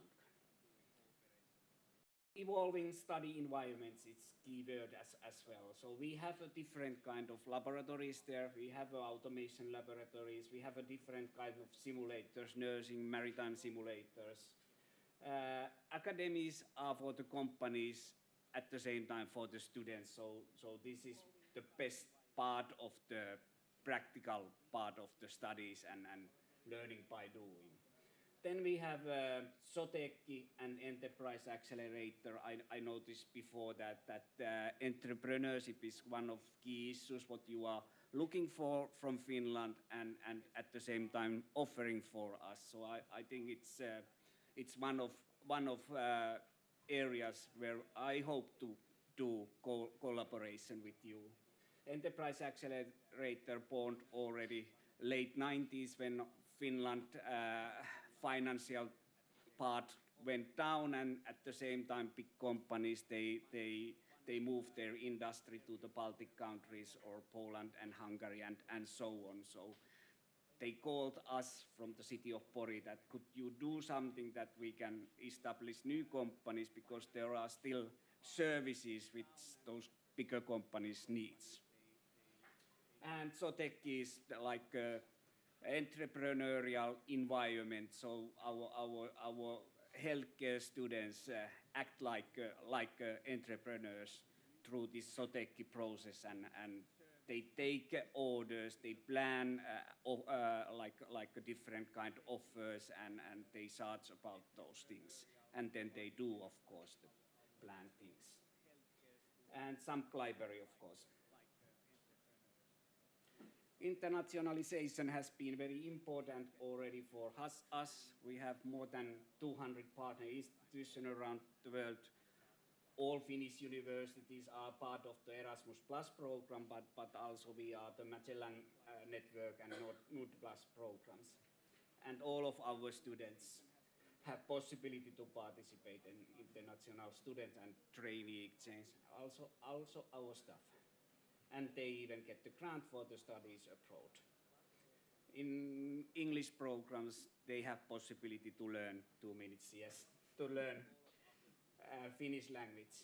Speaker 6: Evolving study environments, it's keyword as well. So we have a different kind of laboratories there. We have automation laboratories. We have a different kind of simulators, nursing, maritime simulators. Academies are for the companies, at the same time for the students. So this is the best part of the practical part of the studies and learning by doing. Then we have SOTECI and Enterprise Accelerator. I noticed before that entrepreneurship is one of key issues what you are looking for from Finland and at the same time offering for us. So I think it's one of areas where I hope to do collaboration with you. Enterprise Accelerator born already late 90s when Finland financial part went down, and at the same time big companies they moved their industry to the Baltic countries or Poland and Hungary and so on. So they called us from the city of Pori that could you do something that we can establish new companies, because there are still services which those bigger companies needs. And SOTECI is like entrepreneurial environment. So our healthcare students act like entrepreneurs through this SOTECI process, and they take orders, they plan like a different kind of offers, and they charge about those things, and then they do, of course, the planned things. And some library, of course. Internationalization has been very important already for us. We have more than 200 partner institutions around the world. All Finnish universities are part of the Erasmus Plus program, but also we are the Magellan Network and Nord Plus programs. And all of our students have possibility to participate in international student and trainee exchange, also our staff. And they even get the grant for the studies abroad. In English programs, they have possibility to learn 2 minutes, yes, to learn Finnish language.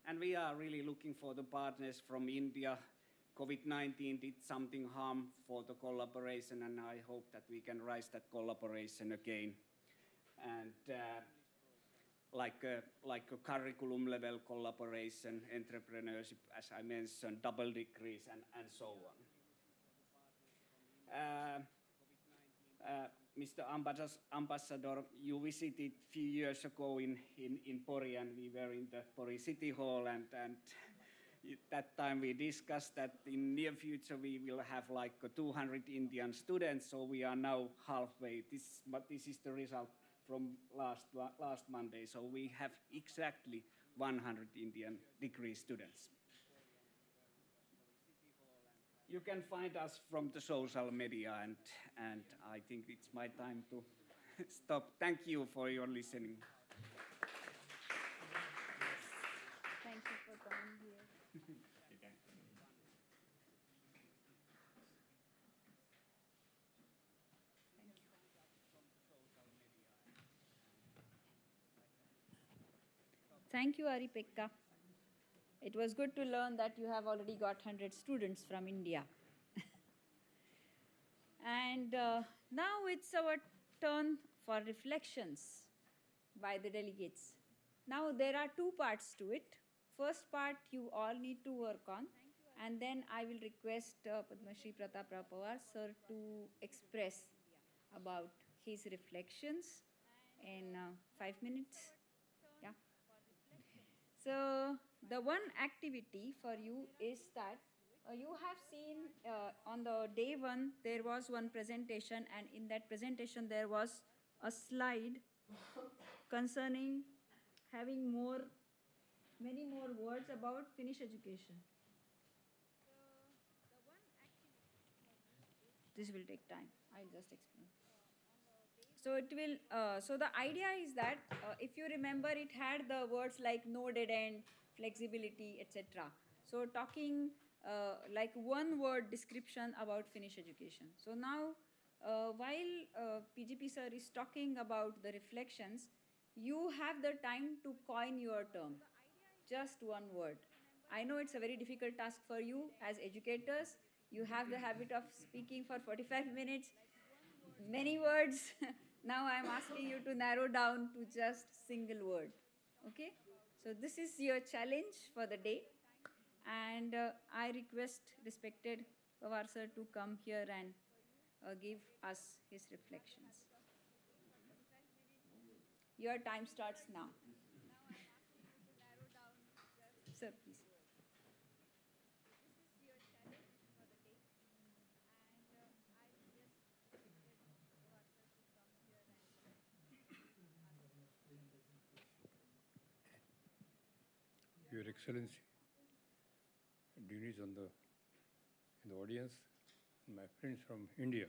Speaker 6: And we are really looking for the partners from India. COVID-19 did something harm for the collaboration, and I hope that we can rise that collaboration again. And like a curriculum level collaboration, entrepreneurship, as I mentioned, double degrees and so on. Mr. Ambassador, you visited a few years ago in Pori, and we were in the Pori City Hall, and that time we discussed that in near future we will have like 200 Indian students, so we are now halfway. But this is the result from last Monday, so we have exactly 100 Indian degree students. You can find us from the social media, and I think it's my time to stop. Thank you for your listening.
Speaker 1: Thank you for coming here. Thank you, Ari-Pekka. It was good to learn that you have already got 100 students from India. And now it's our turn for reflections by the delegates. Now there are 2 parts to it. First part you all need to work on, and then I will request Padma Shri Pratap Rao Pawar sir to express about his reflections in 5 minutes. Yeah. So the one activity for you is that you have seen on the day one there was one presentation, and in that presentation there was a slide concerning having many more words about Finnish education. This will take time. I'll just explain. So it will. So the idea is that if you remember, it had the words like no dead end, flexibility, etc. So talking like one word description about Finnish education. So now, while PGP sir is talking about the reflections, you have the time to coin your term. Just one word. I know it's a very difficult task for you as educators. You have the habit of speaking for 45 minutes, many words. Now I'm asking you to narrow down to just single word. Okay? So this is your challenge for the day. And I request respected Pawar sir to come here and give us his reflections. Your time starts now. Sir, please.
Speaker 7: Your Excellency, dignities in the audience, my friends from India.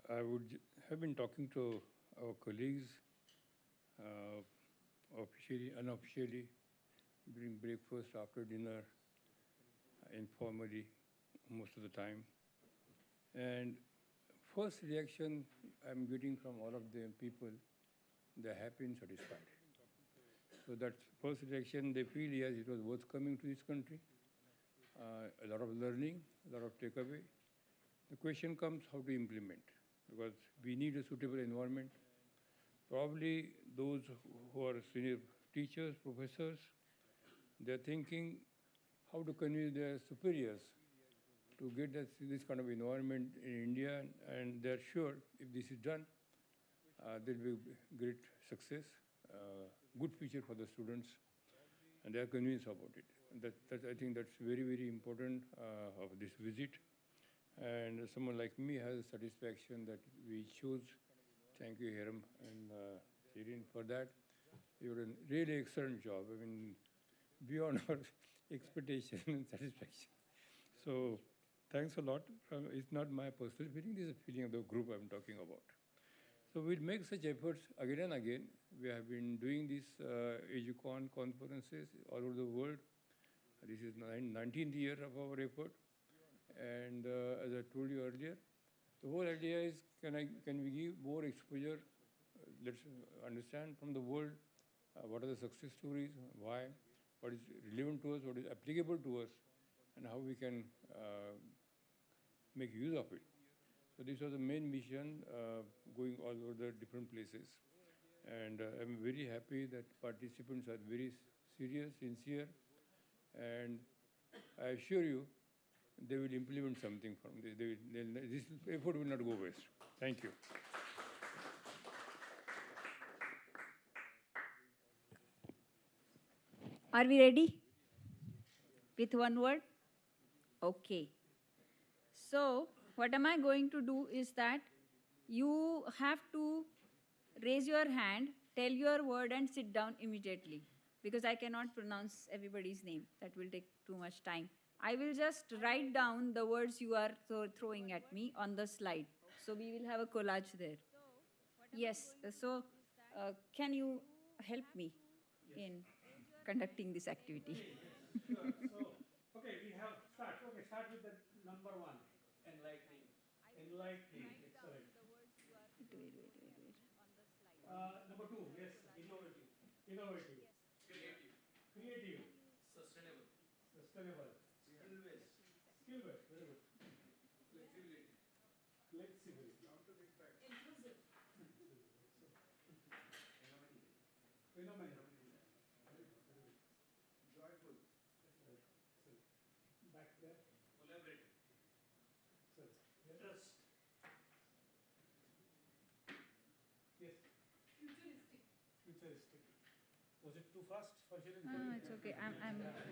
Speaker 7: I would have been talking to our colleagues officially, unofficially, during breakfast, after dinner, informally, most of the time. And first reaction I'm getting from all of the people, they're happy and satisfied. So that first reaction, they feel, yes, it was worth coming to this country. A lot of learning, a lot of takeaway. The question comes how to implement, because we need a suitable environment. Probably those who are senior teachers, professors, they're thinking how to convince their superiors to get this kind of environment in India, and they're sure if this is done, there will be great success, good future for the students, and they're convinced about it. I think that's very, very important of this visit. And someone like me has satisfaction that we chose. Thank you, Hiram and Shirin, for that. You did a really excellent job. I mean, beyond our expectation and satisfaction. So thanks a lot. It's not my personal feeling, this is a feeling of the group I'm talking about. So we'll make such efforts again and again. We have been doing these Educon conferences all over the world. This is 19th year of our effort. And as I told you earlier, the whole idea is, can we give more exposure? Let's understand from the world what are the success stories, why, what is relevant to us, what is applicable to us, and how we can make use of it. So this was the main mission, going all over the different places. And I'm very happy that participants are very serious, sincere, and I assure you, they will implement something from this. This effort will not go waste. Thank you.
Speaker 1: Are we ready? With one word? Okay. So, what am I going to do is that you have to raise your hand, tell your word, and sit down immediately, because I cannot pronounce everybody's name. That will take too much time. I will just write down the words you are throwing at me on the slide. So we will have a collage there. Yes, so can you help me in conducting this activity?
Speaker 2: Sure. So, okay, we have start. Okay, start with the number one. Enlightening. Enlightening. Excellent.
Speaker 1: Wait.
Speaker 2: Number two, yes. Innovative. Innovative. Creative.
Speaker 8: Sustainable.
Speaker 2: Sustainable.
Speaker 8: Skill-based.
Speaker 2: Skill-based. Very good.
Speaker 8: Flexibility.
Speaker 2: Flexibility.
Speaker 8: Down to big facts.
Speaker 2: Inclusive.
Speaker 8: Innovative.
Speaker 2: Phenomenal.
Speaker 8: Joyful.
Speaker 2: Excellent. Back there.
Speaker 8: Collaborative.
Speaker 2: Excellent. Trust. futuristic. Was it too fast for Shirin?
Speaker 1: No, it's okay. I'm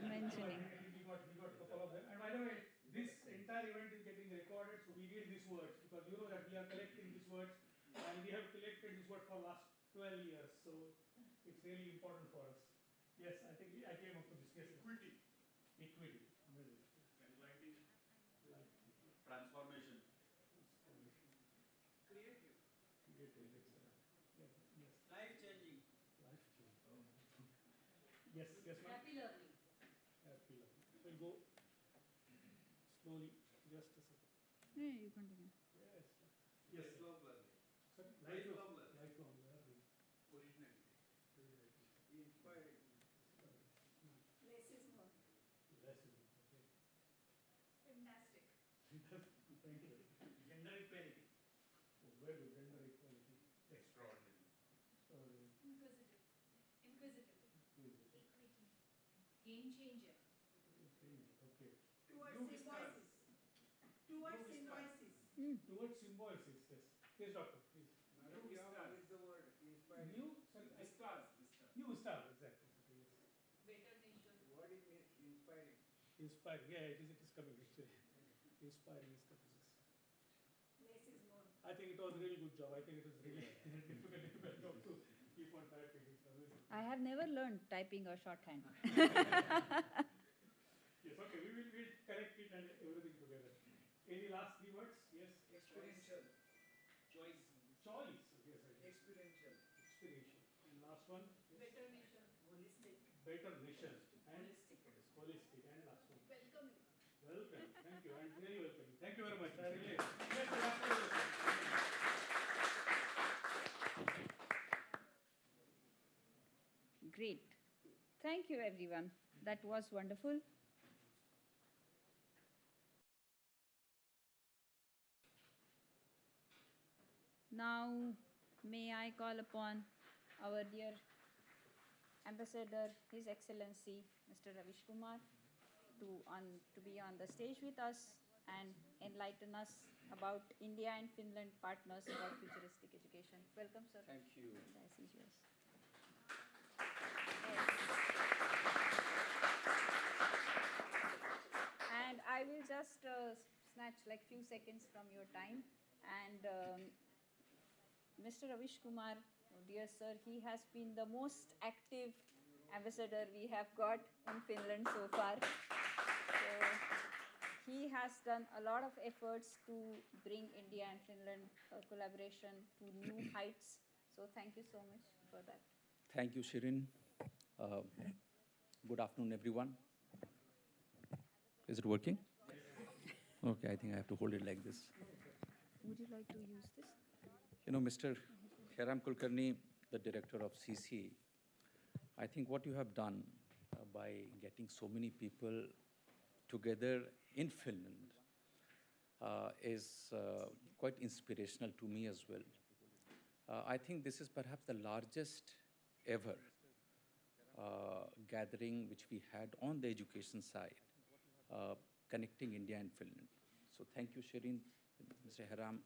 Speaker 1: mentioning.
Speaker 2: We got a couple of them. And by the way, this entire event is getting recorded, so we need these words because you know that we are collecting these words and we have collected these words for last 12 years. So it's really important for us. Yes, I think I came up with this. Yes, equity. Equity. Amazing.
Speaker 8: Enlightening. Transformation.
Speaker 2: Creative. Creative. Excellent. Yeah, yes.
Speaker 8: Life changing.
Speaker 2: Life changing. Yes, yes, ma'am.
Speaker 1: Happy learning.
Speaker 2: Happy learning. We'll go slowly. Just a second.
Speaker 1: Yeah, you continue.
Speaker 2: Yes. Yes.
Speaker 8: Lifelong learning.
Speaker 2: Sir,
Speaker 8: Lifelong learning.
Speaker 2: Lifelong learning.
Speaker 8: Originating. Inspiring.
Speaker 1: Less is more.
Speaker 2: Less is more. Okay.
Speaker 1: Fantastic.
Speaker 2: Thank you.
Speaker 8: Gender equality.
Speaker 2: Oh, very good. Gender equality.
Speaker 8: Extraordinary.
Speaker 2: Extraordinary.
Speaker 1: Inquisitive. Inquisitive.
Speaker 2: Equity.
Speaker 1: Equity. Game changer.
Speaker 2: Okay.
Speaker 9: Towards
Speaker 2: You start.
Speaker 9: symbiosis. Towards symbiosis.
Speaker 2: Towards symbiosis, yes. Yes, doctor, please.
Speaker 8: New stars. With the word inspiring.
Speaker 2: New, sorry,
Speaker 8: Stars.
Speaker 2: new start, exactly. Okay, yes.
Speaker 1: Better nation.
Speaker 8: What it means inspiring.
Speaker 2: Inspiring, yeah, it is coming actually. Inspiring is coming, yes.
Speaker 1: Less is more.
Speaker 2: I think it was a really good job. I think it was really difficult job to keep on typing. It's amazing.
Speaker 1: I have never learned typing or shorthand.
Speaker 2: Yes, okay, we'll correct it and everything together. Any last 3 words? Yes.
Speaker 8: Experiential.
Speaker 6: Choice.
Speaker 2: Choice. Yes, I guess.
Speaker 8: Experiential.
Speaker 2: Experiential. And last one? Yes.
Speaker 1: Better nation. Holistic.
Speaker 2: Better nation. And
Speaker 1: Holistic.
Speaker 2: holistic. And last one.
Speaker 1: Welcoming.
Speaker 2: Welcome. Thank you. And very welcome. Thank you very much. I really. Yes, good afternoon.
Speaker 1: Great. Thank you, everyone. That was wonderful. Now, may I call upon our dear Ambassador, His Excellency, Mr. Ravish Kumar, to be on the stage with us and enlighten us about India and Finland partners for futuristic education. Welcome, sir.
Speaker 6: Thank you.
Speaker 1: The desk is yours. And I will just snatch like few seconds from your time. And Mr. Ravish Kumar, dear sir, he has been the most active ambassador we have got in Finland so far. So he has done a lot of efforts to bring India and Finland collaboration to new heights. So thank you so much for that.
Speaker 10: Thank you, Shirin. Good afternoon, everyone. Is it working? Okay, I think I have to hold it like this.
Speaker 1: Would you like to use this?
Speaker 10: You know, Mr. Hiram Kulkarni, the director of CCE, I think what you have done by getting so many people together in Finland is quite inspirational to me as well. I think this is perhaps the largest ever gathering which we had on the education side, connecting India and Finland. So thank you, Shirin, Mr. Hiram,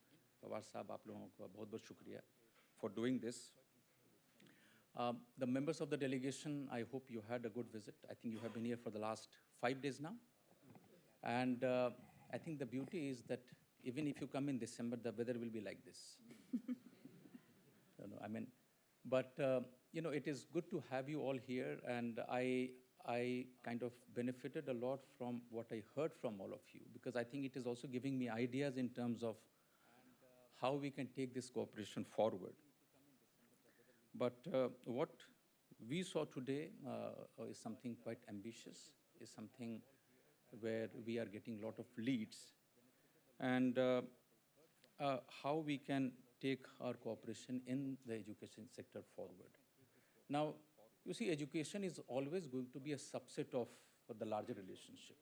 Speaker 10: Pawar Sahab, aap logon ka bahut shukriya for doing this. The members of the delegation, I hope you had a good visit. I think you have been here for the last 5 days now. And I think the beauty is that even if you come in December, the weather will be like this. You know, it is good to have you all here, and I kind of benefited a lot from what I heard from all of you, because I think it is also giving me ideas in terms of how we can take this cooperation forward. But what we saw today is something quite ambitious, is something where we are getting a lot of leads, and how we can take our cooperation in the education sector forward. Now, you see, education is always going to be a subset of the larger relationship,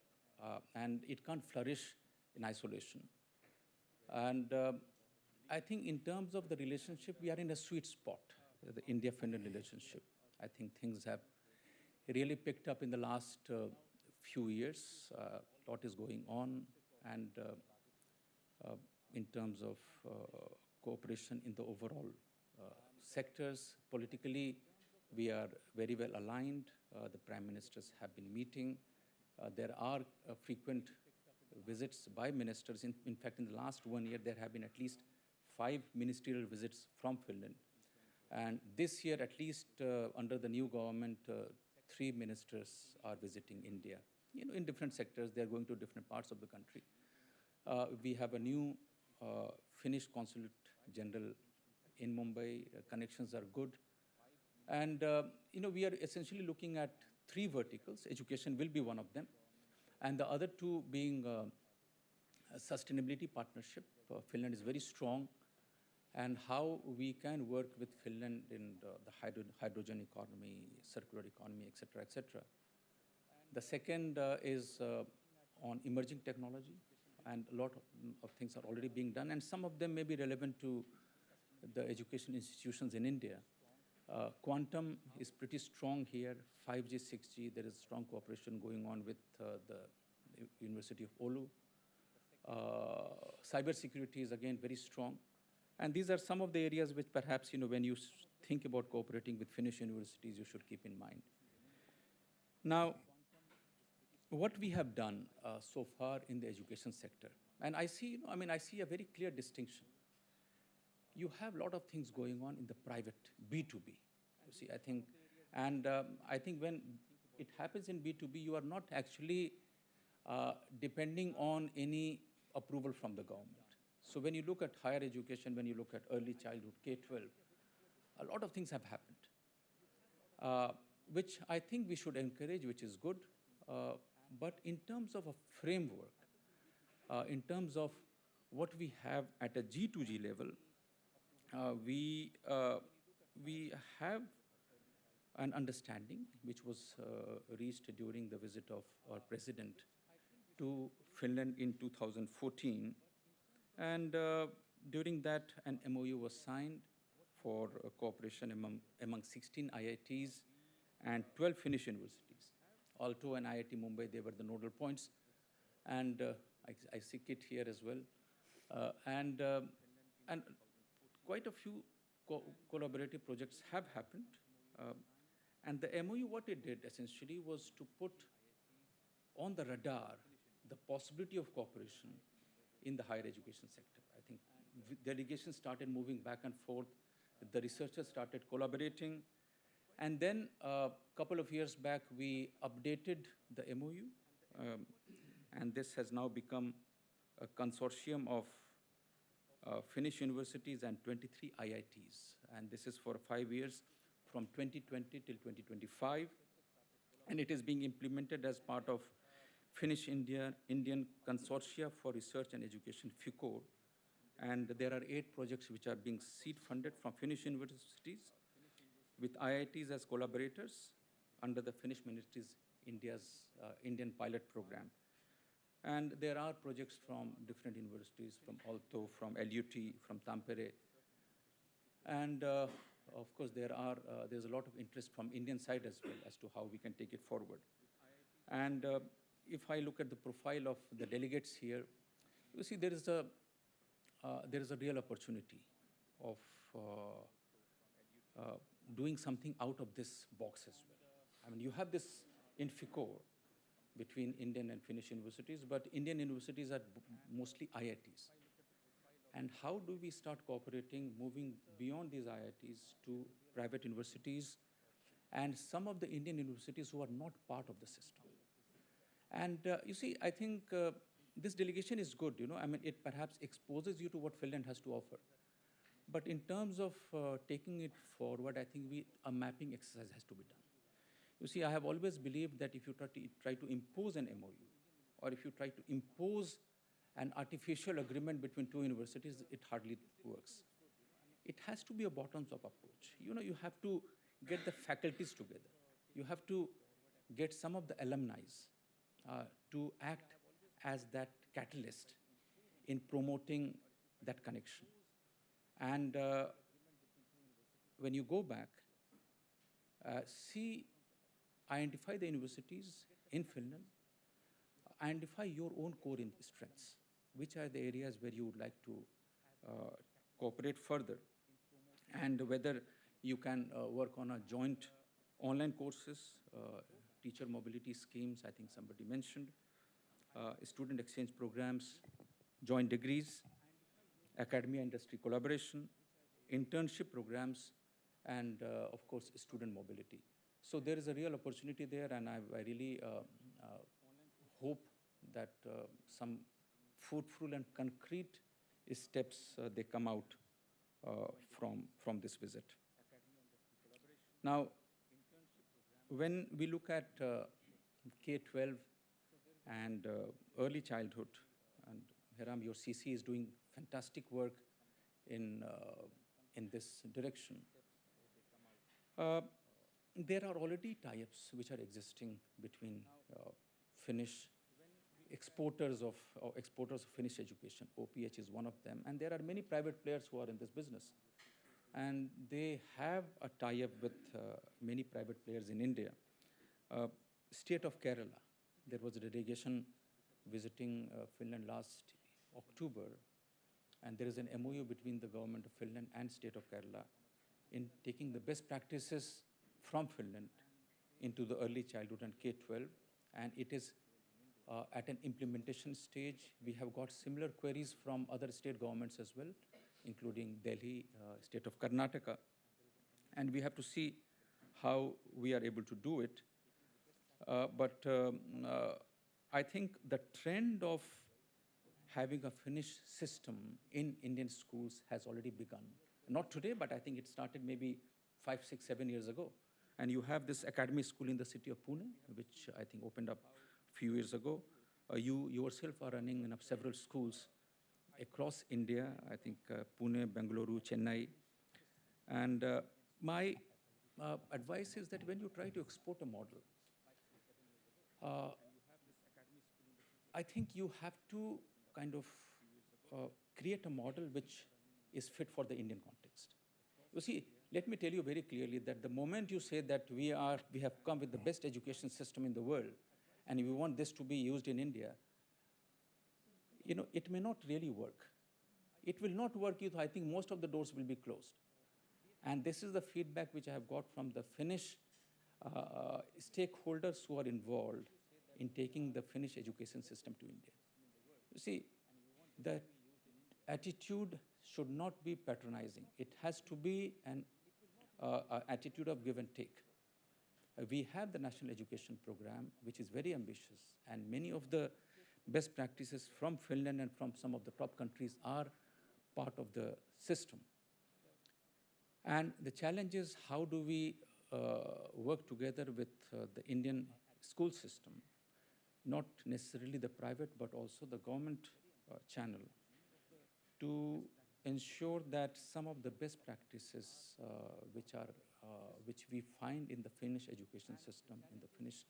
Speaker 10: and it can't flourish in isolation. And I think in terms of the relationship, we are in a sweet spot, the India-Finland relationship. I think things have really picked up in the last few years. A lot is going on, and in terms of cooperation in the overall sectors, politically, We are very well aligned. The prime ministers have been meeting. There are frequent visits by ministers. In fact, in the last 1 year, there have been at least 5 ministerial visits from Finland. And this year, at least under the new government, 3 ministers are visiting India. In different sectors, they are going to different parts of the country. We have a new Finnish Consulate General in Mumbai. Connections are good. And we are essentially looking at 3 verticals. Education will be one of them. And the other 2 being a sustainability partnership. Finland is very strong. And how we can work with Finland in the hydrogen economy, circular economy, et cetera, et cetera. The second is on emerging technology. And a lot of things are already being done. And some of them may be relevant to the education institutions in India. Quantum is pretty strong here, 5G, 6G, there is strong cooperation going on with the University of Oulu. Cybersecurity is again very strong. And these are some of the areas which perhaps, when you think about cooperating with Finnish universities, you should keep in mind. Now, what we have done so far in the education sector, and I see a very clear distinction. You have a lot of things going on in the private B2B. You see, I think when it happens in B2B, you are not actually depending on any approval from the government. So when you look at higher education, when you look at early childhood, K-12, a lot of things have happened, which I think we should encourage, which is good. But in terms of a framework, in terms of what we have at a G2G level, we have an understanding which was reached during the visit of our president to Finland in 2014. And during that, an MOU was signed for cooperation among 16 IITs and 12 Finnish universities. Aalto and IIT Mumbai, they were the nodal points. And I see Kit here as well. And quite a few collaborative projects have happened. And the MOU, what it did essentially was to put on the radar the possibility of cooperation in the higher education sector. I think delegations started moving back and forth. The researchers started collaborating. And then a couple of years back, we updated the MOU. And this has now become a consortium of Finnish universities and 23 IITs. And this is for 5 years, from 2020 till 2025. And it is being implemented as part of Finnish Indian Consortia for Research and Education, FICOR. And there are 8 projects which are being seed funded from Finnish universities with IITs as collaborators under the Finnish Ministry's Indian pilot program. And there are projects from different universities, from Aalto, from LUT, from Tampere. And of course, there's a lot of interest from Indian side as well as to how we can take it forward. And if I look at the profile of the delegates here, you see there is a real opportunity of doing something out of this box as well. I mean, you have this in FICOR between Indian and Finnish universities, but Indian universities are mostly IITs. And how do we start cooperating, moving beyond these IITs to private universities and some of the Indian universities who are not part of the system? And you see, I think this delegation is good, I mean, it perhaps exposes you to what Finland has to offer. But in terms of taking it forward, I think a mapping exercise has to be done. You see, I have always believed that if you try to impose an MOU, or if you try to impose an artificial agreement between 2 universities, it hardly works. It has to be a bottoms-up approach. You have to get the faculties together. You have to get some of the alumni to act as that catalyst in promoting that connection. And when you go back, identify the universities in Finland, identify your own core strengths. Which are the areas where you would like to cooperate further, and whether you can work on a joint online courses, teacher mobility schemes, I think somebody mentioned, student exchange programs, joint degrees, academia-industry collaboration, internship programs, and of course, student mobility. So there is a real opportunity there, and I really hope that some fruitful and concrete steps they come out from this visit. Now, when we look at K-12 and early childhood, and Hiram, your CCE is doing fantastic work in this direction. There are already tie-ups which are existing between Finnish exporters of Finnish education. OPH is one of them, and there are many private players who are in this business. And they have a tie-up with many private players in India. State of Kerala, there was a delegation visiting Finland last October, and there is an MOU between the government of Finland and State of Kerala in taking the best practices from Finland into the early childhood and K-12, and it is at an implementation stage. We have got similar queries from other state governments as well, including Delhi, state of Karnataka, and we have to see how we are able to do it. But I think the trend of having a Finnish system in Indian schools has already begun. Not today, but I think it started maybe 5, 6, 7 years ago. And you have this academy school in the city of Pune, which I think opened up a few years ago. You yourself are running several schools across India, I think Pune, Bengaluru, Chennai. And my advice is that when you try to export a model, I think you have to kind of create a model which is fit for the Indian context. You see, let me tell you very clearly that the moment you say that we have come with the best education system in the world, and we want this to be used in India, it may not really work. It will not work if I think most of the doors will be closed. And this is the feedback which I have got from the Finnish stakeholders who are involved in taking the Finnish education system to India. You see, the attitude should not be patronizing. It has to be an attitude of give and take. We have the National Education Program, which is very ambitious, and many of the best practices from Finland and from some of the top countries are part of the system. And the challenge is, how do we work together with the Indian school system, not necessarily the private, but also the government channel, to ensure that some of the best practices which we find in the Finnish education system, in the Finnish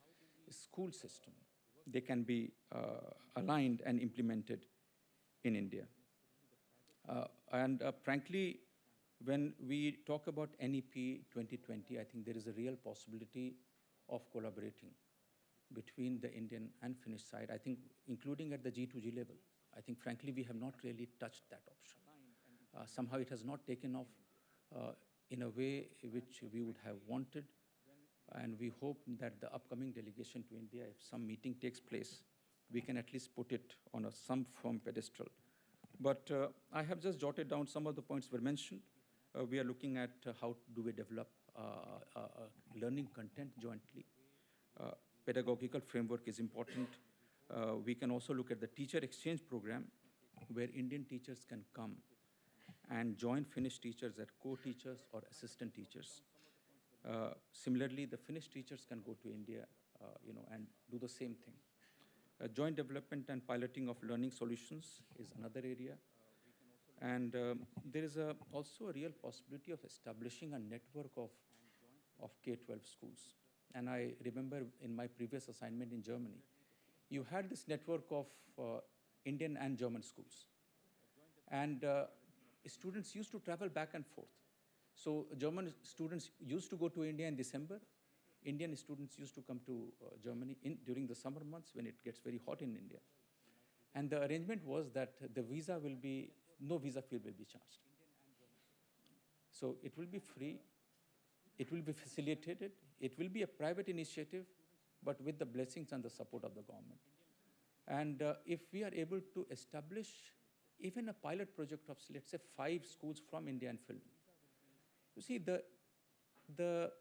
Speaker 10: school system, they can be aligned and implemented in India. Frankly, when we talk about NEP 2020, I think there is a real possibility of collaborating between the Indian and Finnish side, I think including at the G2G level. I think, frankly, we have not really touched that option. Somehow it has not taken off in a way which we would have wanted, and we hope that the upcoming delegation to India, if some meeting takes place, we can at least put it on some firm pedestal. But I have just jotted down some of the points were mentioned. We are looking at how do we develop learning content jointly. Pedagogical framework is important. We can also look at the teacher exchange program, where Indian teachers can come and join Finnish teachers as co-teachers or assistant teachers. Similarly, the Finnish teachers can go to India, and do the same thing. Joint development and piloting of learning solutions is another area. And there is also a real possibility of establishing a network of K-12 schools. And I remember in my previous assignment in Germany, you had this network of Indian and German schools. And students used to travel back and forth. So German students used to go to India in December. Indian students used to come to Germany during the summer months when it gets very hot in India. And the arrangement was that the visa will be, no visa fee will be charged. So it will be free. It will be facilitated. It will be a private initiative, but with the blessings and the support of the government. And if we are able to establish even a pilot project of, let's say, 5 schools from India and Finland, you see, the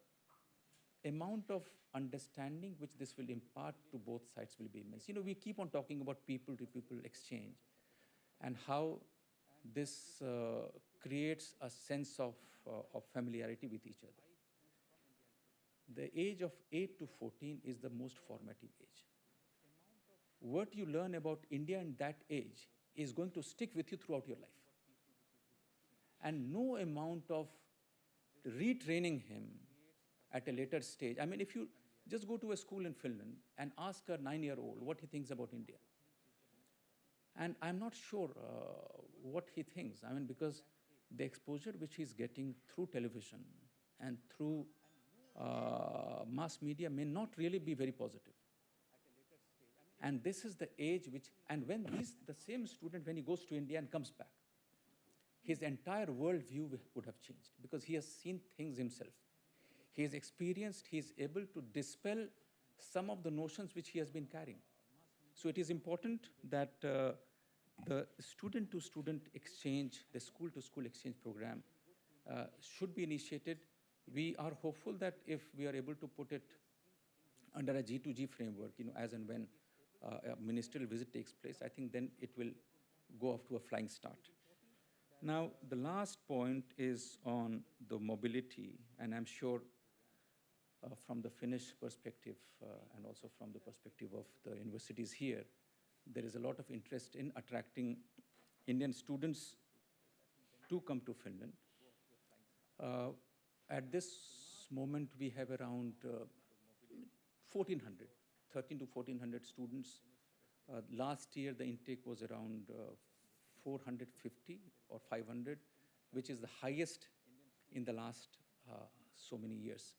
Speaker 10: amount of understanding which this will impart to both sides will be immense. You know, we keep on talking about people-to-people exchange and how this creates a sense of familiarity with each other. The age of 8 to 14 is the most formative age. What you learn about India in that age is going to stick with you throughout your life. And no amount of retraining him at a later stage. I mean, if you just go to a school in Finland and ask a 9-year-old what he thinks about India, and I'm not sure what he thinks. I mean, because the exposure which he's getting through television and through mass media may not really be very positive. And this is the age which, and when the same student, when he goes to India and comes back, his entire worldview would have changed because he has seen things himself. He has experienced, he is able to dispel some of the notions which he has been carrying. So it is important that the student-to-student exchange, the school-to-school exchange program should be initiated. We are hopeful that if we are able to put it under a G2G framework, you know, as and when a ministerial visit takes place, I think then it will go off to a flying start. Now, the last point is on the mobility, and I'm sure from the Finnish perspective and also from the perspective of the universities here, there is a lot of interest in attracting Indian students to come to Finland. At this moment, we have around 1,400, 13 to 1,400 students. Last year, the intake was around 450 or 500, which is the highest in the last so many years.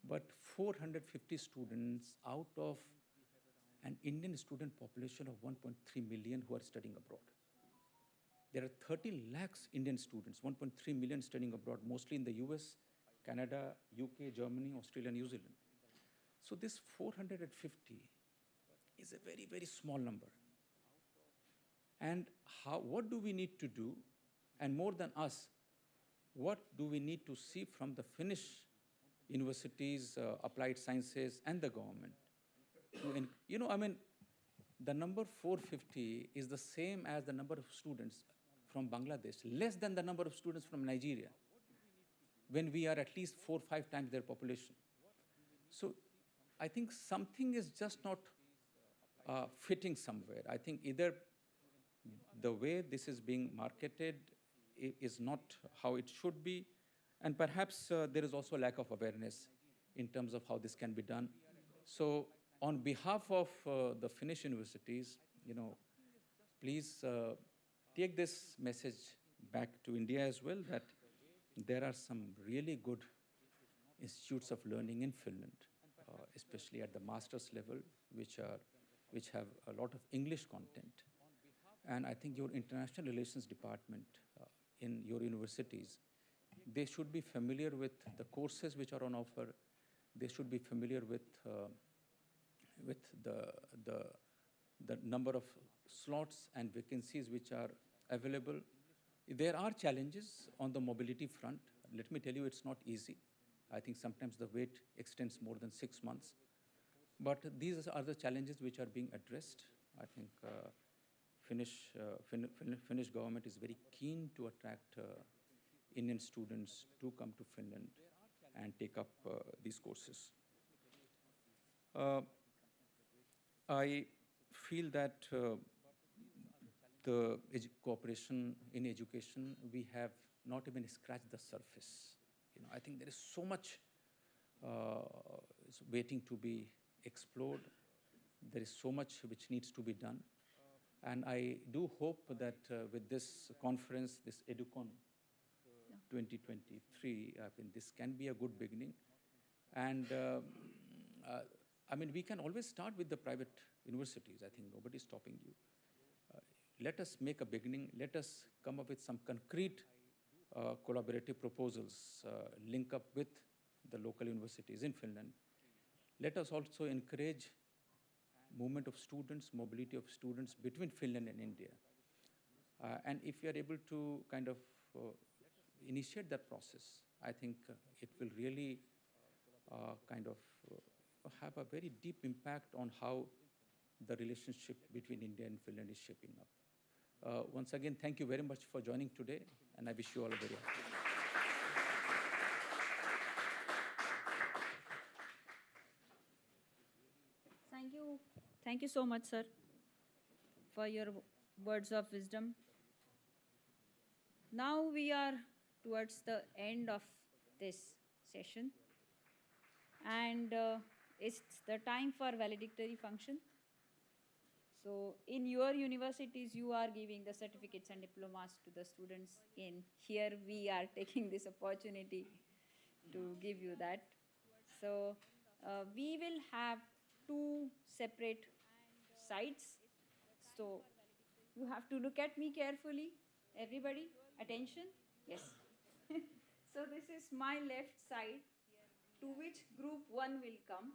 Speaker 10: But 450 students out of an Indian student population of 1.3 million who are studying abroad. There are 30 lakhs Indian students, 1.3 million studying abroad, mostly in the US, Canada, UK, Germany, Australia, New Zealand. So this 450 is a very, very small number. And what do we need to do? And more than us, what do we need to see from the Finnish universities, applied sciences, and the government? You know, I mean, the number 450 is the same as the number of students from Bangladesh, less than the number of students from Nigeria, when we are at least 4 or 5 times their population. So I think something is just not fitting somewhere. I think either the way this is being marketed is not how it should be, and perhaps there is also a lack of awareness in terms of how this can be done. So on behalf of the Finnish universities, you know, please take this message back to India as well, that there are some really good institutes of learning in Finland, especially at the master's level, which have a lot of English content. And I think your international relations department in your universities, they should be familiar with the courses which are on offer. They should be familiar with the number of slots and vacancies which are available. There are challenges on the mobility front. Let me tell you, it's not easy. I think sometimes the wait extends more than 6 months. But these are the challenges which are being addressed. I think Finnish government is very keen to attract Indian students to come to Finland and take up these courses. I feel that the cooperation in education, we have not even scratched the surface. You know, I think there is so much waiting to be explored. There is so much which needs to be done. And I do hope that with this conference, this Educon 2023, I mean, this can be a good beginning. And I mean, we can always start with the private universities. I think nobody's stopping you. Let us make a beginning. Let us come up with some concrete collaborative proposals, link up with the local universities in Finland, let us also encourage movement of students, mobility of students between Finland and India. And if we are able to kind of initiate that process, I think it will really kind of have a very deep impact on how the relationship between India and Finland is shaping up. Once again, thank you very much for joining today, and I wish you all a very happy.
Speaker 1: Thank you. Thank you so much, sir, for your words of wisdom. Now we are towards the end of this session, and it's the time for valedictory function. So in your universities, you are giving the certificates and diplomas to the students. In here, we are taking this opportunity to give you that. So we will have 2 separate sides. So you have to look at me carefully. Everybody, attention. Yes. So this is my left side, to which group 1 will come.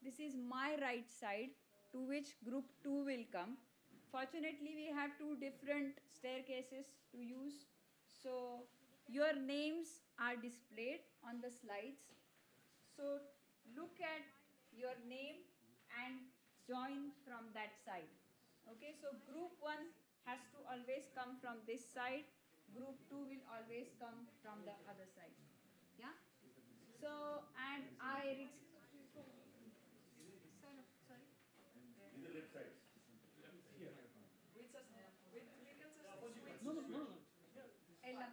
Speaker 1: This is my right side, to which group 2 will come. Fortunately, we have 2 different staircases to use. So your names are displayed on the slides. So look at your name and join from that side. Okay, so group 1 has to always come from this side. Group 2 will always come from the other side. Yeah? So, and I... Sorry? Ella,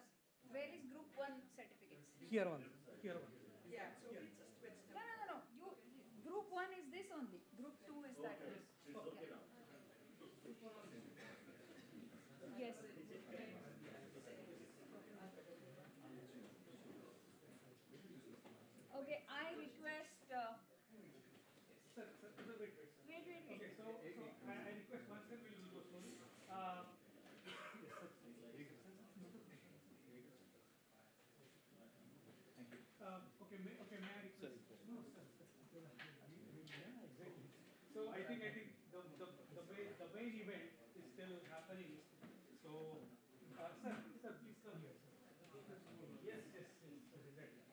Speaker 1: where is group 1 certificates?
Speaker 2: Here one. Here one.
Speaker 9: Yeah, so we just switched them.
Speaker 1: No. Group 1 is this only. Group 2 is that. Yes. Okay, I request.
Speaker 2: Sir, wait.
Speaker 1: Wait.
Speaker 2: Okay, so I request one second, we will go slowly. Okay, may I request? No, sir. Yeah, exactly. So I think the main event is still happening. So, sir, please come here, sir. Yes, exactly.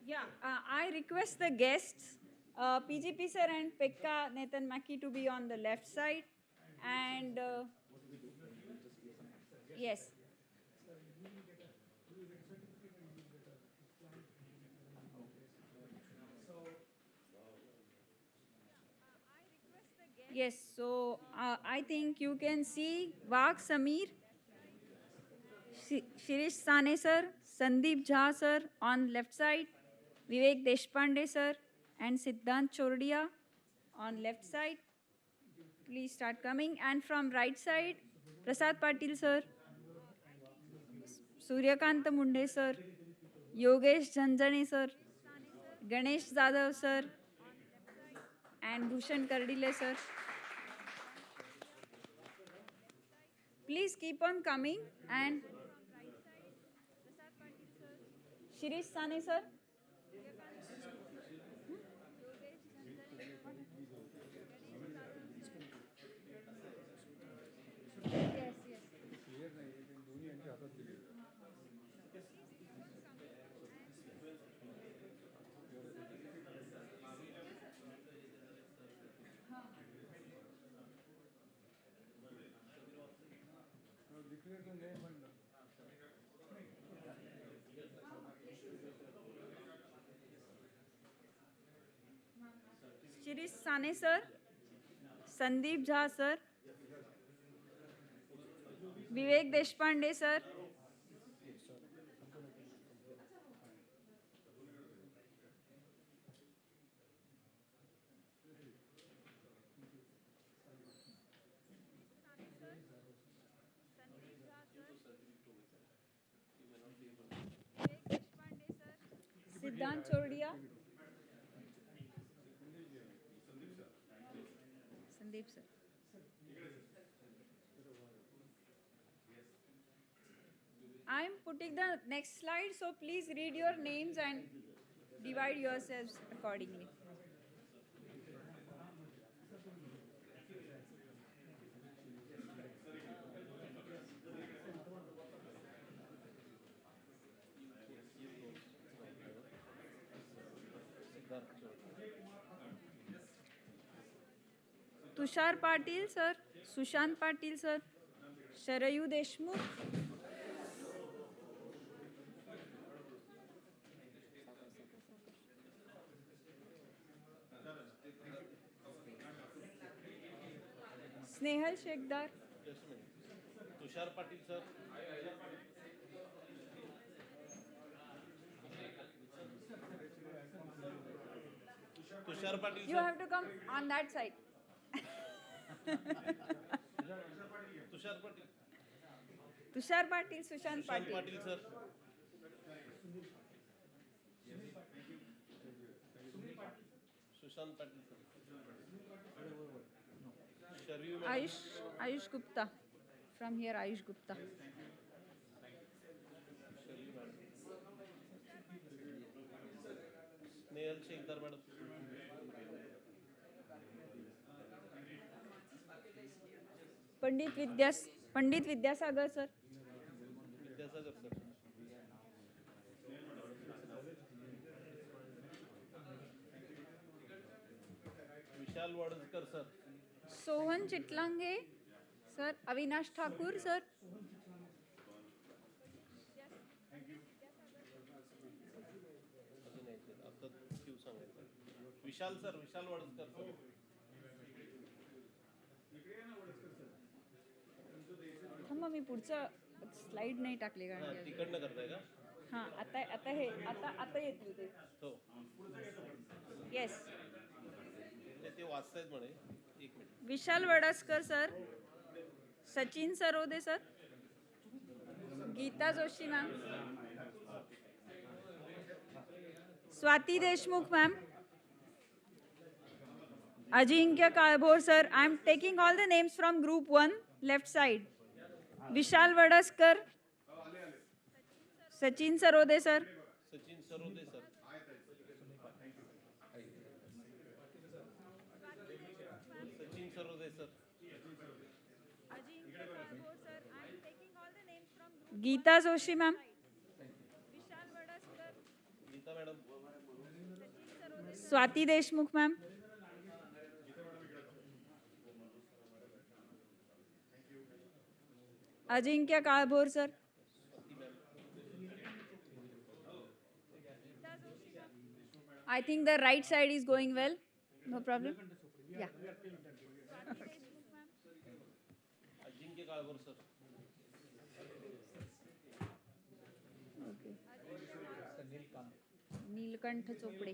Speaker 1: Yeah, I request the guests, PGP sir and Pekka Nathan Maki, to be on the left side, and yes. Yes, so I think you can see Vag Samir, Shirish Sane sir, Sandeep Jha sir on left side, Vivek Deshpande sir and Siddhant Chordia on left side. Please start coming. And from right side, Prasad Patil sir, Suryakant Munde sir, Yogesh Janjane sir, Ganesh Zadav sir, and Bhushan Kardile sir. Please keep on coming. And Shirish Sane sir. Yes.
Speaker 7: Declare the name and
Speaker 1: Shirish Sane sir, Sandeep Jha sir, Vivek Deshpande sir, Siddhant Chordia, Sandeep sir. I am putting the next slide, so please read your names and Divide yourselves accordingly. Tushar Patil sir, Sushant Patil sir, Sharayu Deshmukh, Snehal Shekhdar,
Speaker 11: Tushar Patil sir. Tushar Patil
Speaker 1: you have to come on that side.
Speaker 11: Tushar Patil.
Speaker 1: Tushar Patil, Sushant Patil.
Speaker 11: Patil sir. Sushant Patil sir.
Speaker 1: Ayush Gupta. From here, Ayush Gupta.
Speaker 11: Snehal Shekhdar madam.
Speaker 1: Pandit Vidyasagar sir.
Speaker 11: Vidyasagar sir. Vishal Wadkar sir.
Speaker 1: Sohan Chitlange sir. Avinash Thakur sir.
Speaker 11: आता queue सांगायचं. Vishal sir. Vishal Wadkar sir.
Speaker 1: थांबा मी पुढचं slide नाही टाकले कारण
Speaker 11: तिकडनं करताय का?
Speaker 1: हां आता येतील ते.
Speaker 11: हो.
Speaker 1: येस.
Speaker 11: ते वाचतायत म्हणे. एक minute.
Speaker 1: Vishal Wadaskar sir. Sachin Sarode sir. Geeta Joshi ma'am. Swati Deshmukh ma'am. Ajinkya Kalbhor sir. I am taking all the names from group 1 left side. Vishal Wadaskar. Sachin Sarode sir.
Speaker 11: Sachin Sarode sir. Sachin Sarode sir.
Speaker 1: Geeta Joshi ma'am.
Speaker 11: Geeta madam.
Speaker 1: Swati Deshmukh ma'am. Ajinkya Kalbhor sir. I think the right side is going well. No problem. Yeah.
Speaker 11: Ajinkya Kalbhor sir.
Speaker 1: Okay. Nilkanth Chopade.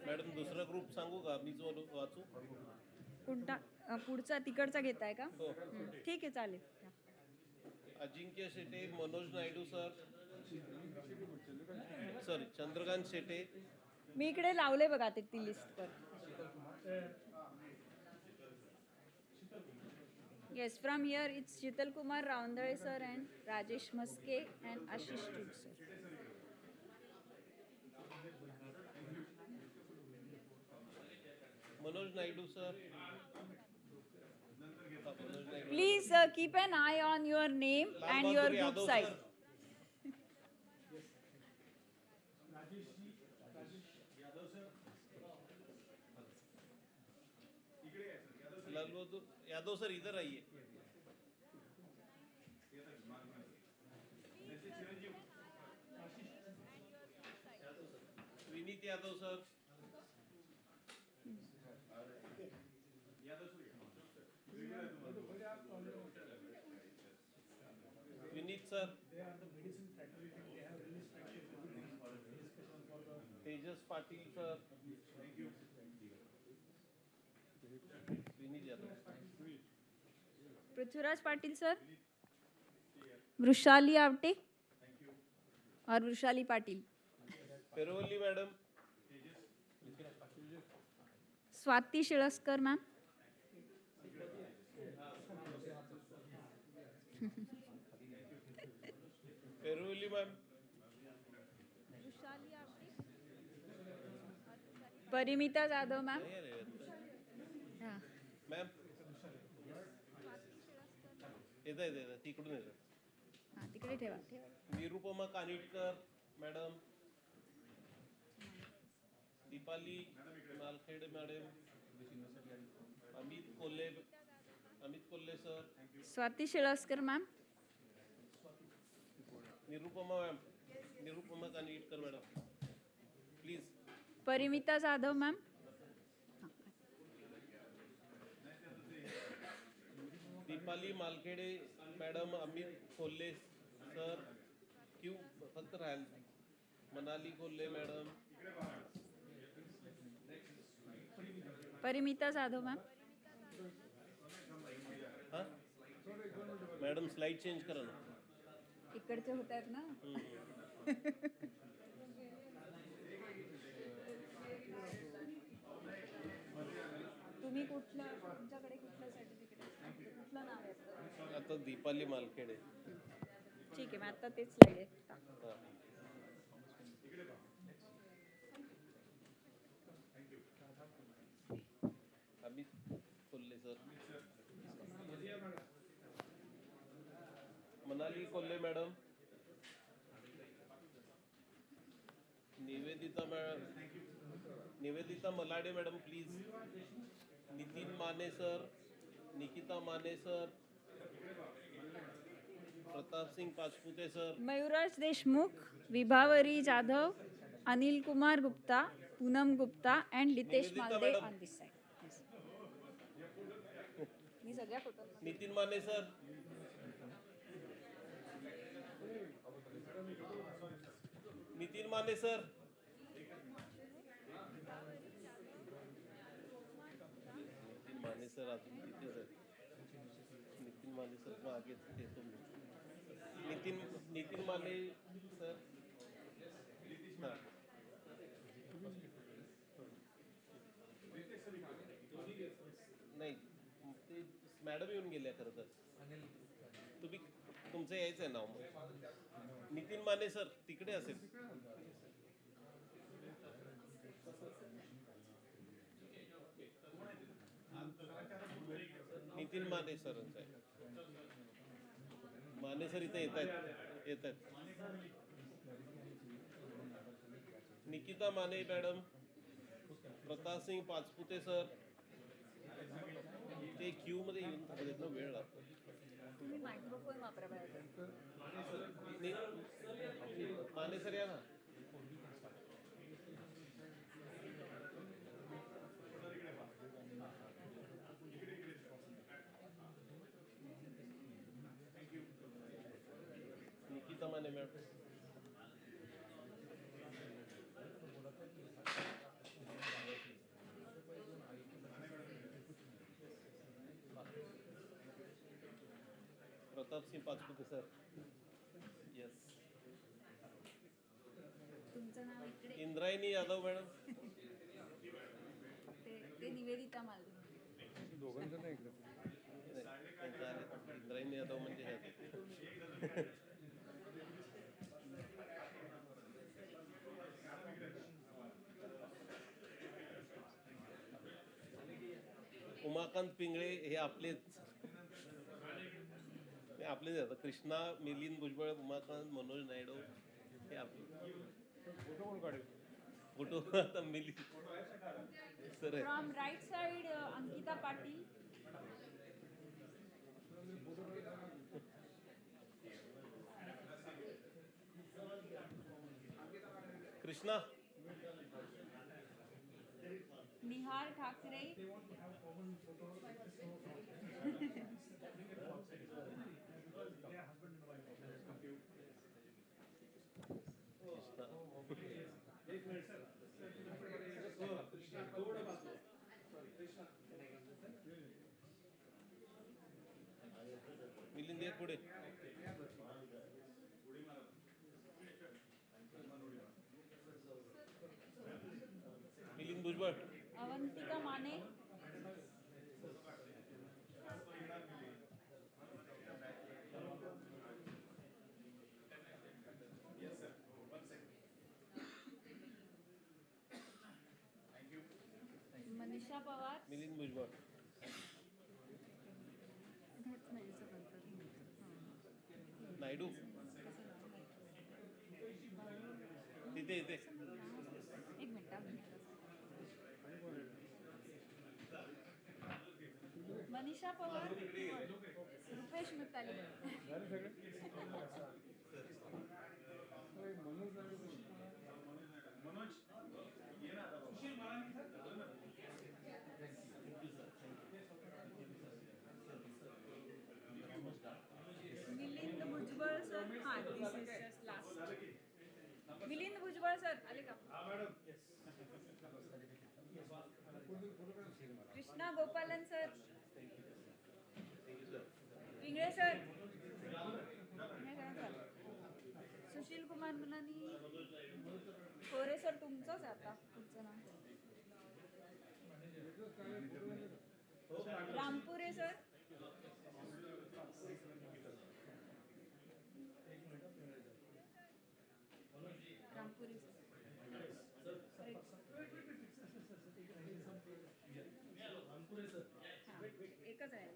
Speaker 11: Madam दुसरा group सांगू का? मीच वाचू.
Speaker 1: कोणता पुढचा तिकडचा घेताय का?
Speaker 11: हो.
Speaker 1: ठीक आहे चालेल.
Speaker 11: अजिंक्य शेटे. मनोज नायडू सर. सॉरी चंद्रकांत शेटे.
Speaker 1: मी इकडे लावले बघा ते ती लिस्ट कर. Yes, from here it's Shital Kumar Raundale sir and Rajesh Maske and Ashish Tud sir.
Speaker 11: Manoj Naidu sir.
Speaker 1: Please keep an eye on your name and your group size.
Speaker 11: Yadav sir इधर आइए. Vineet Yadav sir. Vineet sir. तेजस Patil sir. Vineet Yadav.
Speaker 1: Prithviraj Patil sir. Vrishali Awate और Vrishali Patil.
Speaker 11: पेरवली madam.
Speaker 1: Swati शिळस्कर ma'am.
Speaker 11: पेरवली बोलिए ma'am.
Speaker 1: परिमिता Jadhav ma'am. हां.
Speaker 11: Ma'am येतं तिकडून येतं.
Speaker 1: हां तिकडे ठेवा.
Speaker 11: Nirupama Kanitkar madam, Deepali Malkhede madam, Amit Kolhe sir,
Speaker 1: Swati Shilaskar ma'am.
Speaker 11: Nirupama ma'am, Nirupama Kanitkar madam please.
Speaker 1: Parimita Jadhav ma'am.
Speaker 11: Deepali Malkhede madam, Amit Kolhe sir, queue फक्त राहाल. मनाली कोल्हे मॅडम.
Speaker 1: परिमिता जाधव मॅम.
Speaker 11: हां मॅडम स्लाइड चेंज करा ना.
Speaker 1: इकडचे होत आहेत ना. तुम्ही तुमच्याकडे कुठलं सर्टिफिकेट आहे, कुठलं नाव आहे?
Speaker 11: आता दीपाली मालखेडे.
Speaker 1: ठीक आहे, मग आता तेच स्लाइड आहे.
Speaker 11: हां. Amit Kolhe sir, Manali Kolhe madam, Nivedita Malade madam please. Nitin Mane sir, Nikita Mane sir, Pratap Singh Pachpute sir,
Speaker 1: Mayuraj Deshmukh, Vibhavari Jadhav, Anil Kumar Gupta, Poonam Gupta and Litesh Malde on this side. मी सगळ्या photo.
Speaker 11: Nitin Mane sir, Nitin Mane sir, Nitin Mane sir अजून तिथेच आहेत. नितीन माने सर मागे येतो मी. नितीन माने सर. हां नाही ते मॅडम येऊन गेल्या खरं तर. तुम्ही तुमचं यायचं आहे नाव. नितीन माने सर तिकडे असेल. नितीन माने सरांचं आहे. माने सर इथे येत आहेत. निकिता माने मॅडम, प्रताप सिंग पाचपुते सर. ते क्यू मध्ये येऊन थांबत ना, वेळ लागतो.
Speaker 1: तुम्ही मायक्रोफोन वापरा पाहिजे.
Speaker 11: माने सर या ना. निकिता माने madam. Pratap Singh Pachpute sir. Yes.
Speaker 1: तुमचं नाव इकडे.
Speaker 11: इंद्रायणी यादव मॅडम.
Speaker 1: ते निवेदिता मालदे.
Speaker 7: दोघांचं नाही इकडे.
Speaker 11: इंद्रायणी यादव म्हणजे हे. उमाकांत पिंगळे हे आपलेच आहेत. कृष्णा, मिलिंद भुजबळ, उमाकांत, मनोज नायडू हे आपले फोटो. आता Milind sir.
Speaker 1: From right side Ankita Patil.
Speaker 11: Krishna.
Speaker 1: Nihar Thackeray.
Speaker 11: Milind ये पुढे. मिलिंद भुजबळ.
Speaker 1: अवंतिका माने. Manisha Pawar.
Speaker 11: मिलिंद भुजबळ नायडू तिथे इथे
Speaker 1: एक मिनिट मनीषा पवार रुपेश मित्ताली मिलिंद भुजबळ सर हां this is just last Milind Bhujbal sir आले का कृष्णा गोपालन सर पिंगळे सर सुशील कुमार मुलानी खोरे सर तुमचंच आहे आता तुमचं नाव रामपुरे सर रामपुरे एकच आहे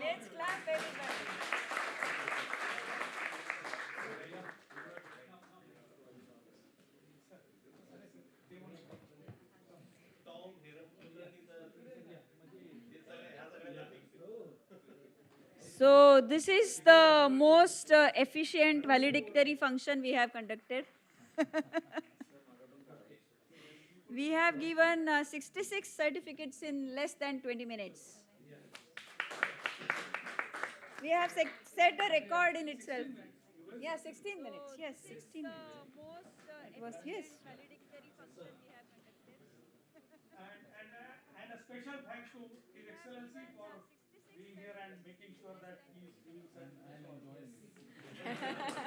Speaker 1: Let's clap everybody. So this is the most efficient valedictory function we have conducted. We have given 66 certificates in less than 20 minutes. We have set a record in itself. Yeah, 16 minutes. Yes, 16 minutes. It was, yes.
Speaker 2: And a special thanks to His Excellency for being here and making sure that he is giving such. I'm enjoying it.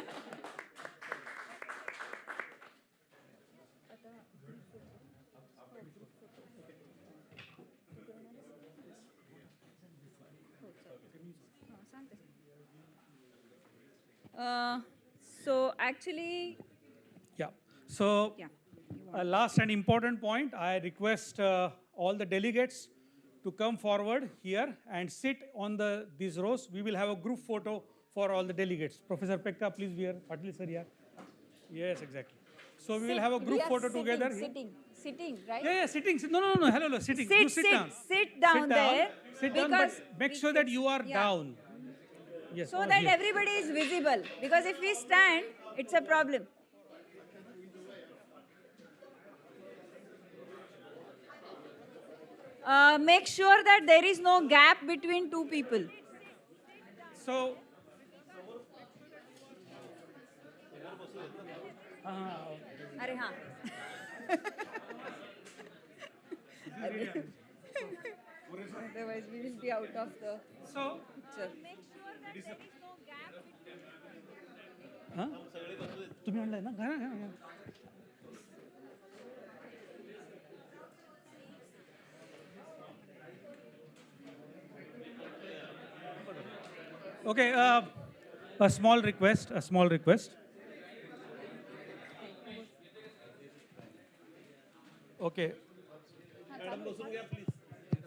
Speaker 1: So actually,
Speaker 2: Yeah. So,
Speaker 1: yeah.
Speaker 2: last and important point, I request all the delegates to come forward here and sit on these rows. We will have a group photo for all the delegates. Professor Pekka, please be here. Patil sir here. Yes, exactly. So we will have a group photo together.
Speaker 1: Sitting, right?
Speaker 2: Yeah, sitting. No, hello, sitting.
Speaker 1: Sit,
Speaker 2: You sit down.
Speaker 1: Sit down there.
Speaker 2: Sit down, but make sure that you are down. Yes.
Speaker 1: So that everybody is visible. Because if we stand, it's a problem. Make sure that there is no gap between two people.
Speaker 2: So,
Speaker 1: Arey, haan. Otherwise, we will be out of the picture. Make sure that there is no gap between.
Speaker 2: तुम्ही आणलाय ना घरा. Okay, a small request. Okay.
Speaker 11: Madam बसून घ्या please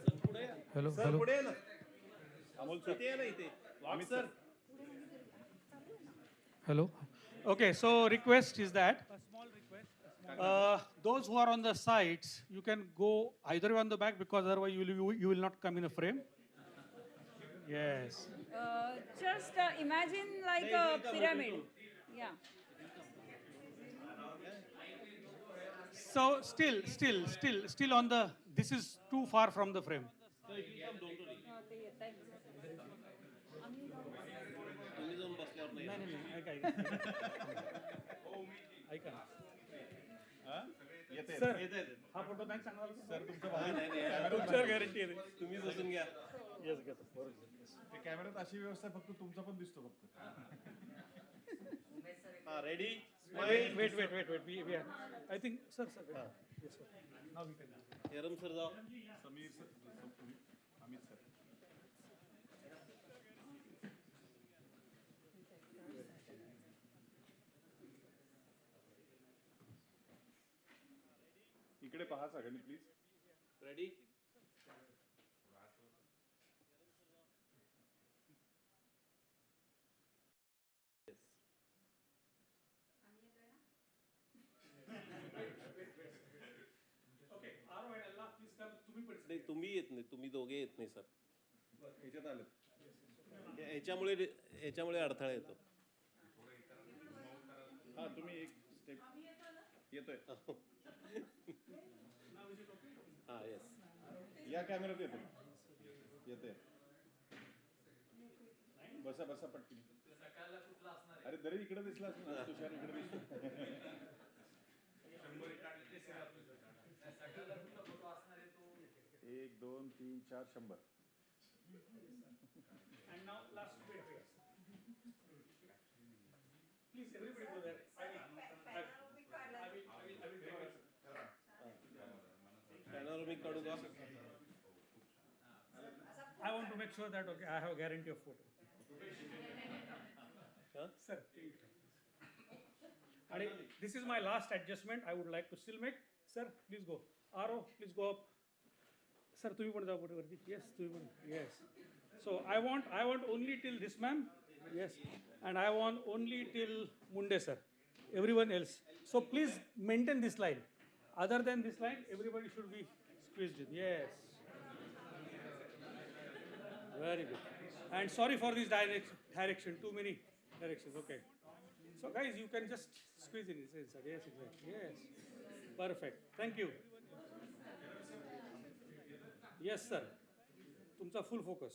Speaker 11: sir पुढे या
Speaker 2: Hello,
Speaker 11: sir
Speaker 2: hello.
Speaker 11: पुढे या ना अमोल सर इथे या ना इथे वाट sir
Speaker 2: Hello. Okay, so request is that those who are on the sides, you can go either way on the back because otherwise you will not come in a frame. Yes.
Speaker 1: Just imagine like a pyramid. Yeah.
Speaker 2: So still on the this is too far from the frame.
Speaker 11: So it will come, don't worry. तुम्ही जाऊन बसल्यावर नाही
Speaker 2: नाही नाही ऐका sir हा photo नाही सांगणार सर तुमच्यावर गॅरंटी आहे
Speaker 11: तुम्ही बसून घ्या
Speaker 2: येस घेतो
Speaker 12: ते कॅमेऱ्यात अशी व्यवस्था फक्त तुमचा पण दिसतो फक्त
Speaker 11: हा ready
Speaker 2: wait I think sir yes sir now we can
Speaker 11: Heram sir जाओ
Speaker 12: समीर सर अमित सर इकडे पहा सगळ्यांनी प्लीज
Speaker 11: रेडी नाही तुम्ही येत नाही तुम्ही दोघे येत नाही सर
Speaker 12: ह्याच्यात आलं
Speaker 11: ह्याच्यामुळे अडथळा येतो
Speaker 12: हा तुम्ही एक स्टेप येतोय
Speaker 11: हा येस
Speaker 12: या कॅमेऱ्यात येतोय बसा बसा पटकन अरे दरी इकडे दिसला तुषार इकडे दिसतो 1 2 3 4 100
Speaker 2: And now last bit. Please everybody go there. I will take it.
Speaker 11: Panoramic काढू का
Speaker 2: I want to make sure that okay, I have a guarantee of photo. Sir, and this is my last adjustment. I would like to still make. Sir, please go. Aro, please go up. Sir, तुम्ही पण जा पुढे वरती. Yes, तुम्ही पण. Yes. So I want only till this ma'am. Yes. And I want only till Munde sir. Everyone else. So please maintain this line. Other than this line, everybody should be squeezed in. Yes. Very good. And sorry for this direction. Too many directions. Okay. So guys, you can just squeeze in. Yes, exactly. Yes. Perfect. Thank you. Yes, sir. Tumcha full focus.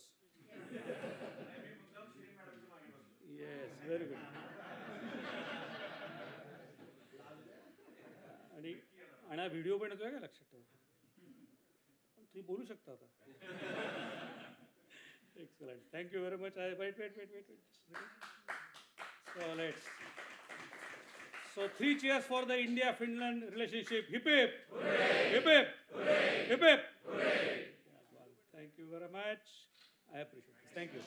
Speaker 2: Yes, very good. आणि हा video पण येतोय का लक्षात ठेवा तुम्ही बोलू शकता आता Excellent. Thank you very much. Wait. So 3 cheers for the India-Finland relationship. Hip hip. Hooray. Hip hip. Hooray. Hip hip. Hooray. Thank you very much. I appreciate it. Thank you.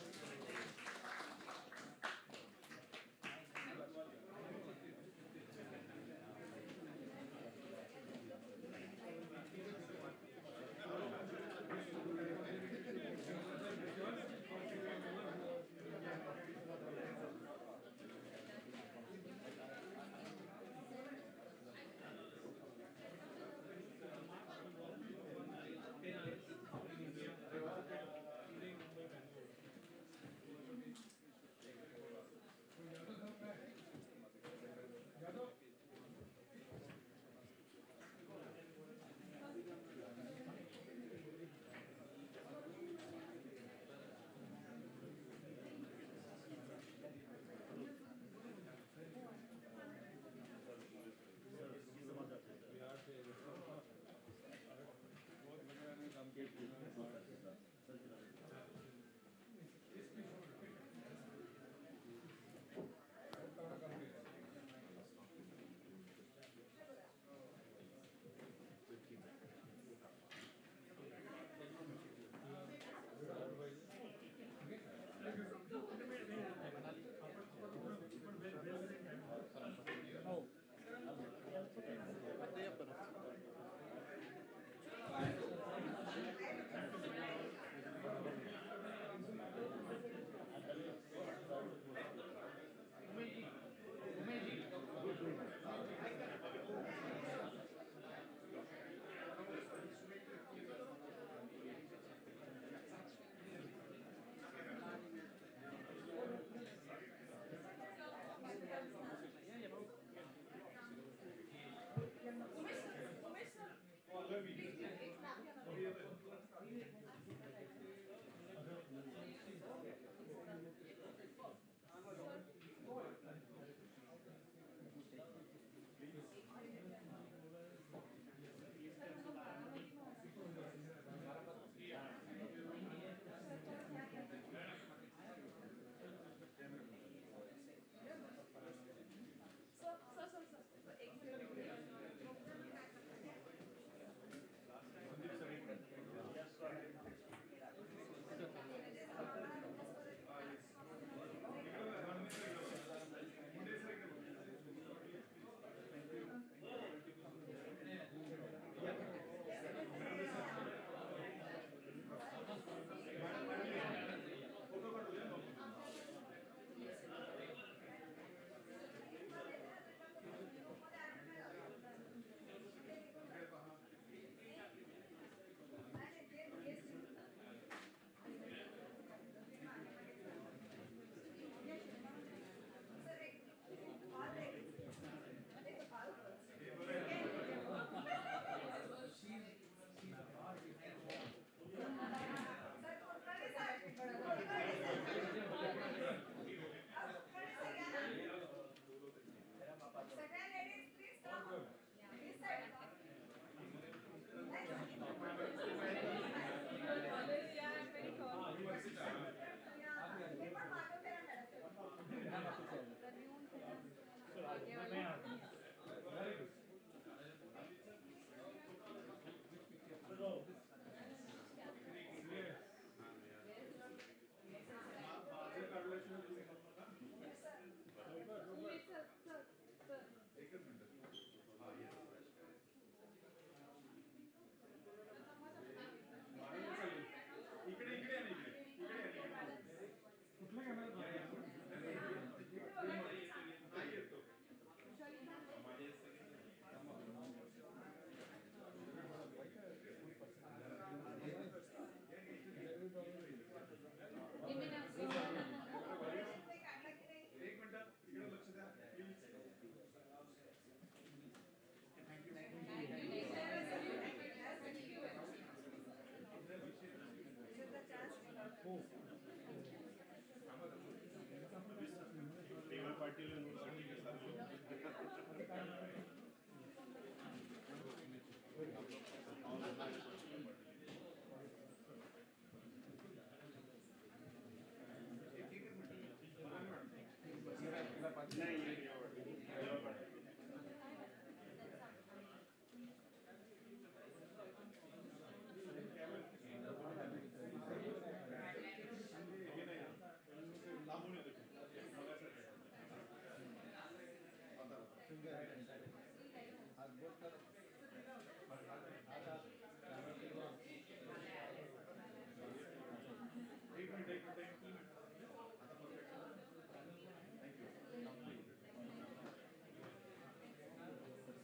Speaker 12: Labour पार्टीला नोटसाठी के सारे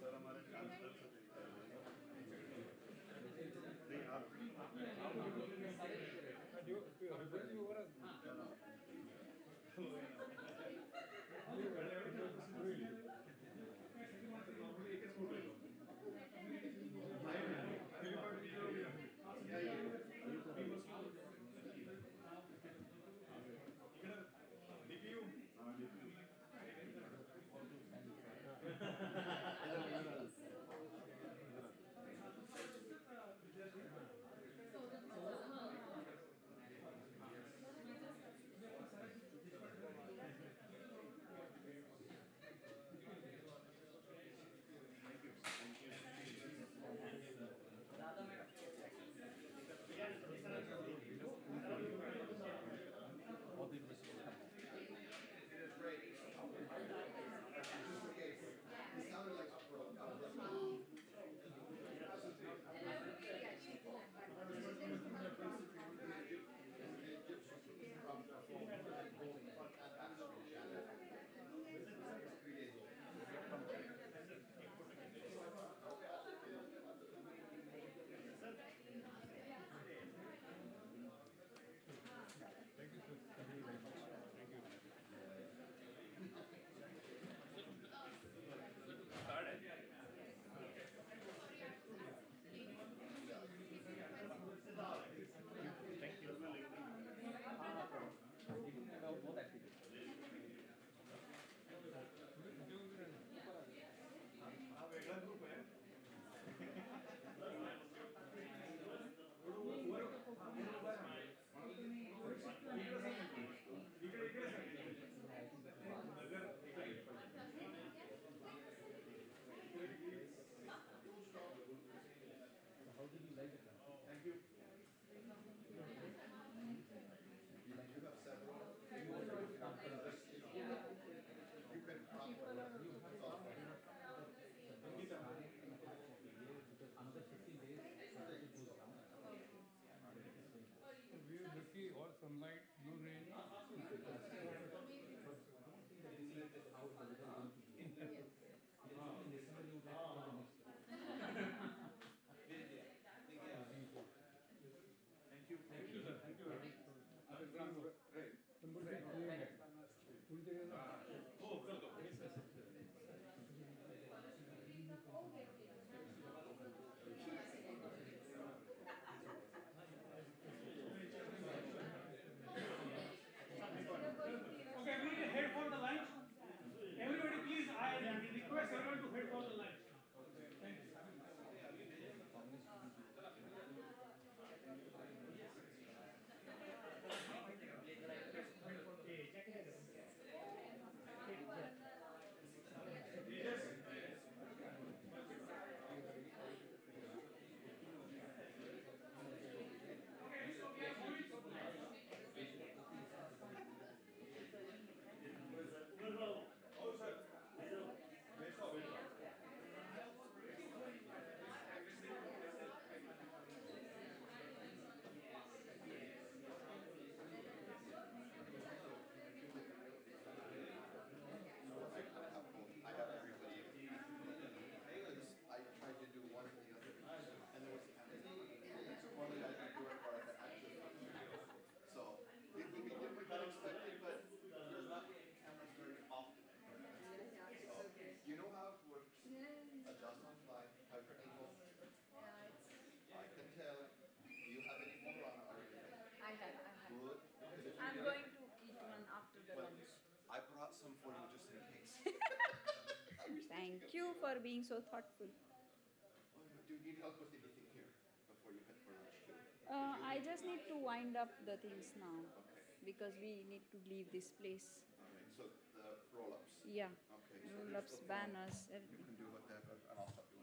Speaker 12: sir हमारे transfer से नहीं आप
Speaker 7: all sunlight, no rain.
Speaker 1: you for being so thoughtful.
Speaker 13: Do you need help with anything here before you head for lunch too?
Speaker 1: I just need to wind up the things now
Speaker 13: Okay.
Speaker 1: because we need to leave this place.
Speaker 13: All right. So the roll-ups.
Speaker 1: Yeah.
Speaker 13: Okay. So here's
Speaker 1: Roll-ups,
Speaker 13: the form.
Speaker 1: banners,
Speaker 13: You
Speaker 1: everything.
Speaker 13: can do whatever, and I'll stop you